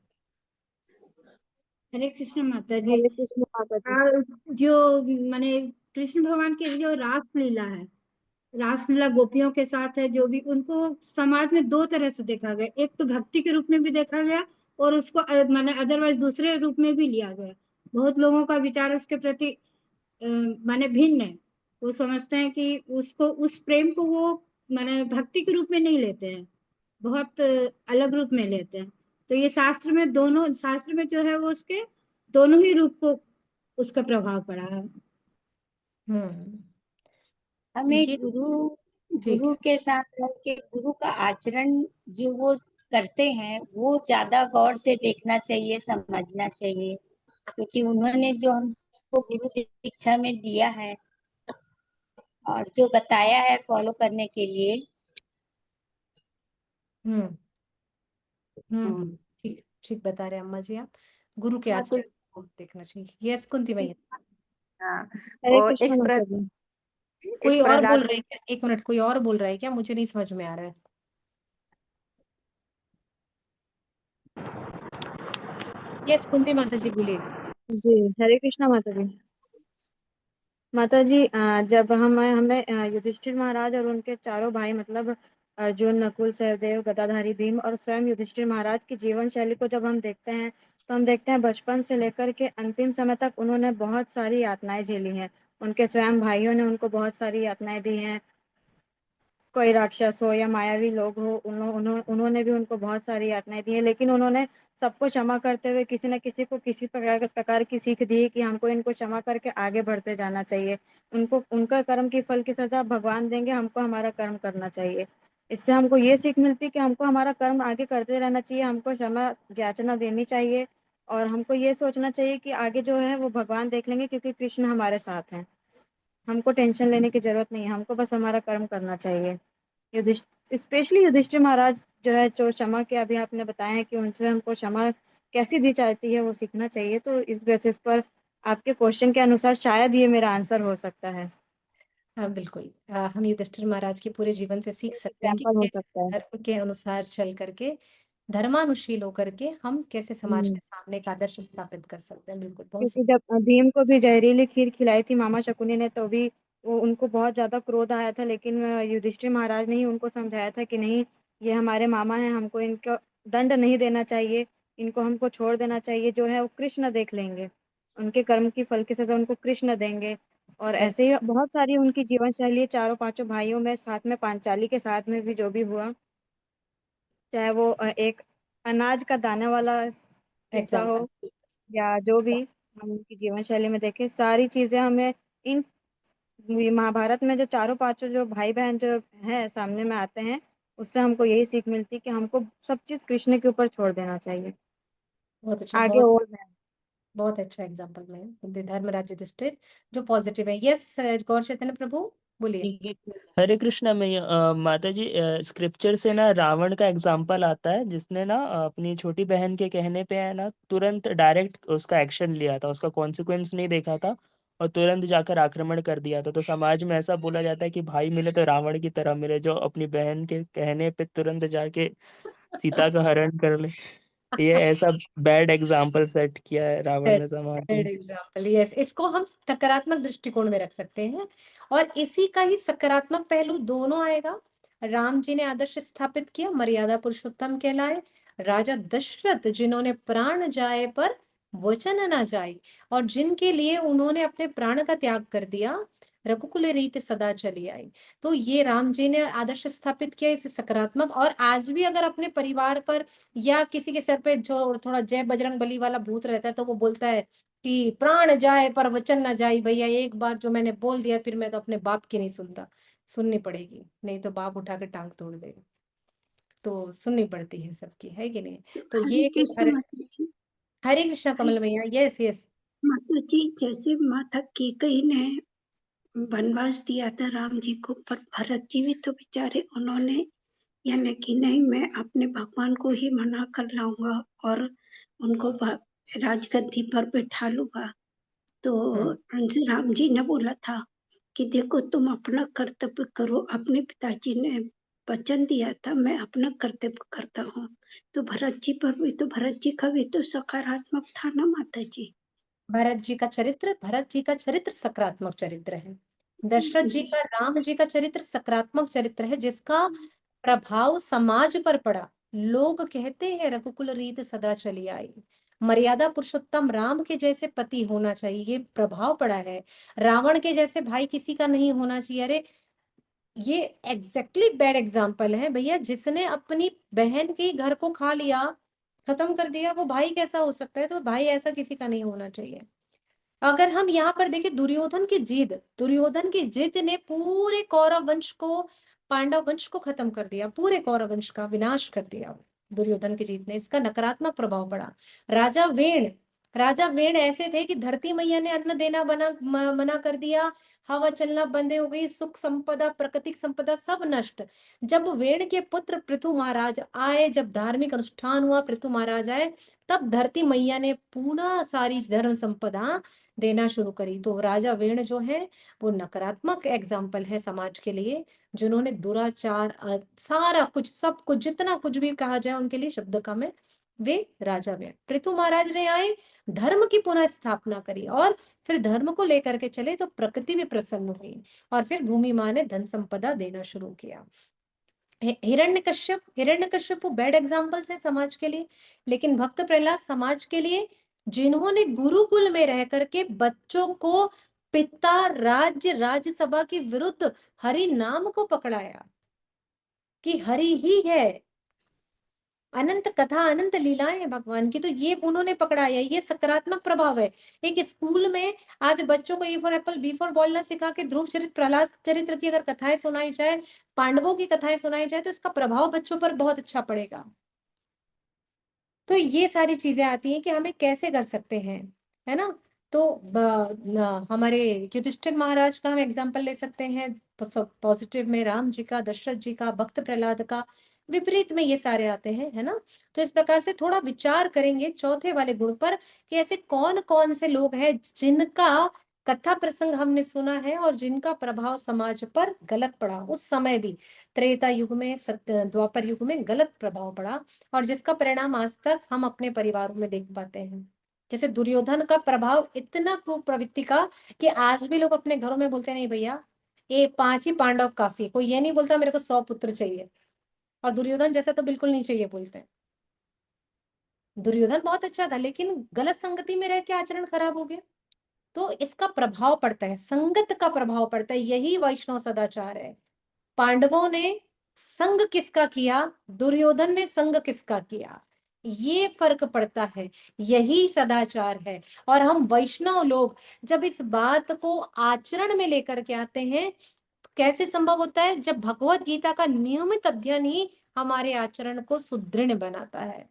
G: हरे कृष्ण माता जी।
C: हरे कृष्ण माता जी।
G: जो माने कृष्ण भगवान की जो रासलीला है, रासलीला गोपियों के साथ है, जो भी उनको समाज में दो तरह से देखा गया। एक तो भक्ति के रूप में भी देखा गया और उसको माने अदरवाइज दूसरे रूप में भी लिया गया। बहुत लोगों का विचार उसके प्रति माने भिन्न है। वो समझते हैं कि उसको, उस प्रेम को वो माने भक्ति के रूप में नहीं लेते हैं, बहुत अलग रूप में लेते हैं। तो ये शास्त्र में, दोनों शास्त्र में जो है वो उसके दोनों ही रूप को उसका प्रभाव पड़ा है।
F: हमें
A: ये ठीक
F: गुरु
A: है।
F: के साथ रह के गुरु का आचरण जो वो करते हैं वो ज्यादा गौर से देखना चाहिए, समझना चाहिए, क्योंकि उन्होंने जो हमको गुरु दीक्षा में दिया है और जो बताया है फॉलो करने के लिए।
A: ठीक ठीक बता रहे हैं अम्मा जी आप। गुरु के
N: हाँ तो
A: आचरण को देखना चाहिए। यस कुंती मैया।
N: हाँ,
C: हरे
N: और
C: कृष्ण माता जी।
A: कोई
N: एक
A: और बोल
N: प्रहलाद।
A: रहे हैं क्या? एक मिनट, कोई और बोल रहा है क्या? मुझे नहीं समझ में आ रहा है। यस कुंती माता जी बोलिए।
C: जी हरे कृष्णा माता जी। माता जी, जब हमें युधिष्ठिर महाराज और उनके चारों भाई मतलब अर्जुन, नकुल, सहदेव, गदाधारी, भीम और स्वयं युधिष्ठिर महाराज की जीवन शैली को जब हम देखते हैं तो हम देखते हैं बचपन से लेकर के अंतिम समय तक उन्होंने बहुत सारी यातनाएं झेली हैं। उनके स्वयं भाइयों ने उनको बहुत सारी यातनाएं दी हैं। कोई राक्षस हो या मायावी लोग हो, उन्होंने भी उनको बहुत सारी यातनाएं दी है, लेकिन उन्होंने सबको क्षमा करते हुए किसी न किसी को किसी प्रकार की सीख दी है कि हमको इनको क्षमा करके आगे बढ़ते जाना चाहिए। उनको उनका कर्म की फल की सजा भगवान देंगे, हमको हमारा कर्म करना चाहिए। इससे हमको ये सीख मिलती है कि हमको हमारा कर्म आगे करते रहना चाहिए, हमको क्षमा याचना देनी चाहिए और हमको ये सोचना चाहिए कि आगे जो है वो भगवान देख लेंगे, क्योंकि कृष्ण हमारे साथ हैं। हमको टेंशन लेने की जरूरत नहीं है, हमको बस हमारा कर्म करना चाहिए। स्पेशली युधिष्ठिर महाराज जो है, जो क्षमा के अभी आपने बताया है कि उनसे हमको क्षमा कैसी दी जाती है वो सीखना चाहिए। तो इस बेसिस पर आपके क्वेश्चन के अनुसार शायद ये मेरा आंसर हो सकता है।
A: हाँ बिल्कुल, हम युधिष्ठिर महाराज के पूरे जीवन से सीख सकते हैं कि
C: एग्जाम्पल हो
A: कैसे
C: सकता है।
A: धर्म के अनुसार चल करके, धर्मानुशील होकर के हम कैसे समाज के सामने एक आदर्श स्थापित कर सकते हैं। बिल्कुल, बहुत
C: क्योंकि
A: सही।
C: जब भीम को भी जहरीली खीर खिलाई थी मामा शकुनी ने, तो भी वो उनको बहुत ज्यादा क्रोध आया था, लेकिन युधिष्ठिर महाराज ने ही उनको समझाया था कि नहीं, ये हमारे मामा हैं, हमको इनको दंड नहीं देना चाहिए, इनको हमको छोड़ देना चाहिए, जो है वो कृष्ण देख लेंगे, उनके कर्म की फल की सजा उनको कृष्ण देंगे। और ऐसे ही बहुत सारी उनकी जीवन शैली है, चारों पांचों भाइयों में, साथ में पांचाली के साथ में भी जो भी हुआ, चाहे वो एक अनाज का दाने वाला किस्सा हो
A: एग्जाम्पल।
C: या जो भी हम उनकी जीवन शैली में देखें, सारी चीजें हमें इन ये महाभारत में जो चारों पांचों जो भाई बहन जो है सामने में आते हैं, उससे हमको यही सीख मिलती है कि हमको सब चीज कृष्ण के ऊपर छोड़ देना चाहिए।
A: बहुत अच्छा,
C: आगे और
A: बहुत अच्छा एग्जाम्पल में धर्मराज युधिष्ठिर जो पॉजिटिव है। यस गौर चैतन्य प्रभु बोलिए।
M: हरे कृष्णा में माता जी स्क्रिप्चर से ना रावण का एग्जाम्पल आता है, जिसने ना अपनी छोटी बहन के कहने पे है ना तुरंत डायरेक्ट उसका एक्शन लिया था, उसका कॉन्सिक्वेंस नहीं देखा था और तुरंत जाकर आक्रमण कर दिया था। तो समाज में ऐसा बोला जाता है कि भाई मिले तो रावण की तरह मिले, जो अपनी बहन के कहने पे तुरंत जाके सीता का हरण कर ले। ये ऐसा बैड एग्जाम्पल सेट किया है रावण ने समाज में।
A: एग्जाम्पल, यस, इसको हम सकारात्मक दृष्टिकोण में रख सकते हैं और इसी का ही सकारात्मक पहलू दोनों आएगा। राम जी ने आदर्श स्थापित किया, मर्यादा पुरुषोत्तम कहलाए। राजा दशरथ जिन्होंने प्राण जाए पर वचन न जाए, और जिनके लिए उन्होंने अपने प्राण का त्याग कर दिया, रघुकुल रीत सदा चली आई। तो ये राम जी ने आदर्श स्थापित किया, इसे सकारात्मक। और आज भी अगर अपने परिवार पर या किसी के सर पे जो थोड़ा जय बजरंग बली वाला भूत रहता है, तो वो बोलता है कि प्राण जाए पर वचन ना जाए। भैया एक बार जो मैंने बोल दिया, फिर मैं तो अपने बाप की नहीं सुनता, सुननी पड़ेगी, नहीं तो बाप उठा के टांग तोड़ देगा। तो सुननी पड़ती है सबकी, है कि नहीं? तो
F: हरे
A: ये
F: कृष्ण माता जी।
A: हरे कृष्णा कमल भैया, यस यस।
F: माता जी, जैसे माता कैकेयी ने वनवास दिया था राम जी को, पर भरत जी भी तो बेचारे, उन्होंने यानी कि नहीं, मैं अपने भगवान को ही मना कर लाऊंगा और उनको राजगद्दी पर बैठा लूंगा। तो उनसे राम जी ने बोला था कि देखो, तुम अपना कर्तव्य करो, अपने पिताजी ने वचन दिया था, मैं अपना कर्तव्य करता हूँ। तो भरत जी पर भी, तो भरत जी का भी तो सकारात्मक था ना माता जी।
A: भरत जी का चरित्र सकारात्मक चरित्र है। दशरथ जी का, राम जी का चरित्र सकारात्मक चरित्र है, जिसका प्रभाव समाज पर पड़ा। लोग कहते हैं रघुकुल रीत सदा चली आई, मर्यादा पुरुषोत्तम राम के जैसे पति होना चाहिए, ये प्रभाव पड़ा है। रावण के जैसे भाई किसी का नहीं होना चाहिए। अरे ये एग्जैक्टली बैड एग्जाम्पल है भैया, जिसने अपनी बहन के घर को खा लिया, खत्म कर दिया, वो भाई कैसा हो सकता है? तो भाई ऐसा किसी का नहीं होना चाहिए। अगर हम यहाँ पर देखें, दुर्योधन की जिद ने पूरे कौरव वंश को, पांडव वंश को खत्म कर दिया, पूरे कौरव वंश का विनाश कर दिया दुर्योधन की जीत ने, इसका नकारात्मक प्रभाव पड़ा। राजा वेण ऐसे थे कि धरती मैया ने अन्न देना मना कर दिया, हवा चलना बंद हो गई, सुख संपदा, प्राकृतिक संपदा सब नष्ट। जब वेण के पुत्र पृथु महाराज आए, जब धार्मिक अनुष्ठान हुआ, पृथु महाराज आए, तब धरती मैया ने पुनः सारी धर्म संपदा देना शुरू करी। तो राजा वेण जो है वो नकारात्मक एग्जाम्पल है समाज के लिए, जिन्होंने दुराचार, सारा कुछ, सब कुछ, जितना कुछ भी कहा जाए उनके लिए शब्द कम है, वे राजा वेण। पृथु महाराज ने आए, धर्म की पुनः स्थापना करी, और फिर धर्म को लेकर के चले तो प्रकृति भी प्रसन्न हुई, और फिर भूमि माँ ने धन संपदा देना शुरू किया। हिरण्यकश्यप बैड एग्जाम्पल्स है समाज के लिए, लेकिन भक्त प्रहलाद समाज के लिए, जिन्होंने गुरुकुल में रह करके बच्चों को पिता, राज्य, राज्यसभा के विरुद्ध हरि नाम को पकड़ाया कि हरि ही है, अनंत कथा, अनंत लीलाएं हैं भगवान की, तो ये उन्होंने पकड़ाया, ये सकारात्मक प्रभाव है। एक स्कूल में आज बच्चों को A for apple, B for ball ना सिखा के ध्रुव चरित्र, प्रहलाद चरित्र की अगर कथाएं सुनाई जाए, पांडवों की कथाएं सुनाई जाए, तो इसका प्रभाव बच्चों पर बहुत अच्छा पड़ेगा। तो ये सारी चीजें आती हैं कि हमें कैसे कर सकते हैं, है ना? तो हमारे युधिष्ठिर महाराज का हम एग्जाम्पल ले सकते हैं, पॉजिटिव में राम जी का, दशरथ जी का, भक्त प्रहलाद का, विपरीत में ये सारे आते हैं, है ना। तो इस प्रकार से थोड़ा विचार करेंगे चौथे वाले गुण पर कि ऐसे कौन कौन से लोग हैं जिनका कथा प्रसंग हमने सुना है और जिनका प्रभाव समाज पर गलत पड़ा, उस समय भी त्रेता युग में, सत्य द्वापर युग में गलत प्रभाव पड़ा, और जिसका परिणाम आज तक हम अपने परिवारों में देख पाते हैं। जैसे दुर्योधन का प्रभाव इतना क्रूर प्रवृत्ति का कि आज भी लोग अपने घरों में बोलते नहीं भैया ये 5 ही पांडव काफी है, कोई ये नहीं बोलता मेरे को 100 पुत्र चाहिए, और दुर्योधन जैसा तो बिल्कुल नहीं चाहिए बोलते हैं। दुर्योधन बहुत अच्छा था लेकिन गलत संगति में रह के आचरण खराब हो गया। तो इसका प्रभाव पड़ता है, संगत का प्रभाव पड़ता है, यही वैष्णव सदाचार है। पांडवों ने संग किसका किया, दुर्योधन ने संग किसका किया, ये फर्क पड़ता है, यही सदाचार है। और हम वैष्णव लोग जब इस बात को आचरण में लेकर के आते हैं तो कैसे संभव होता है, जब भगवत गीता का नियमित अध्ययन ही हमारे आचरण को सुदृढ़ बनाता है।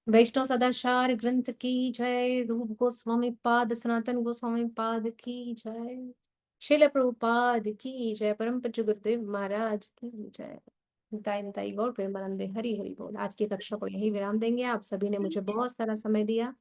A: वैष्णव सदाचार ग्रंथ की जय, रूप गोस्वामी पाद, सनातन गोस्वामी पाद की जय, शिल प्रभुपाद की जय, परम पूज्य गुरुदेव महाराज की जय। ताई गौर प्रेमानंदे, हरि हरि बोल। आज की कक्षा को यही विराम देंगे। आप सभी ने मुझे बहुत सारा समय दिया।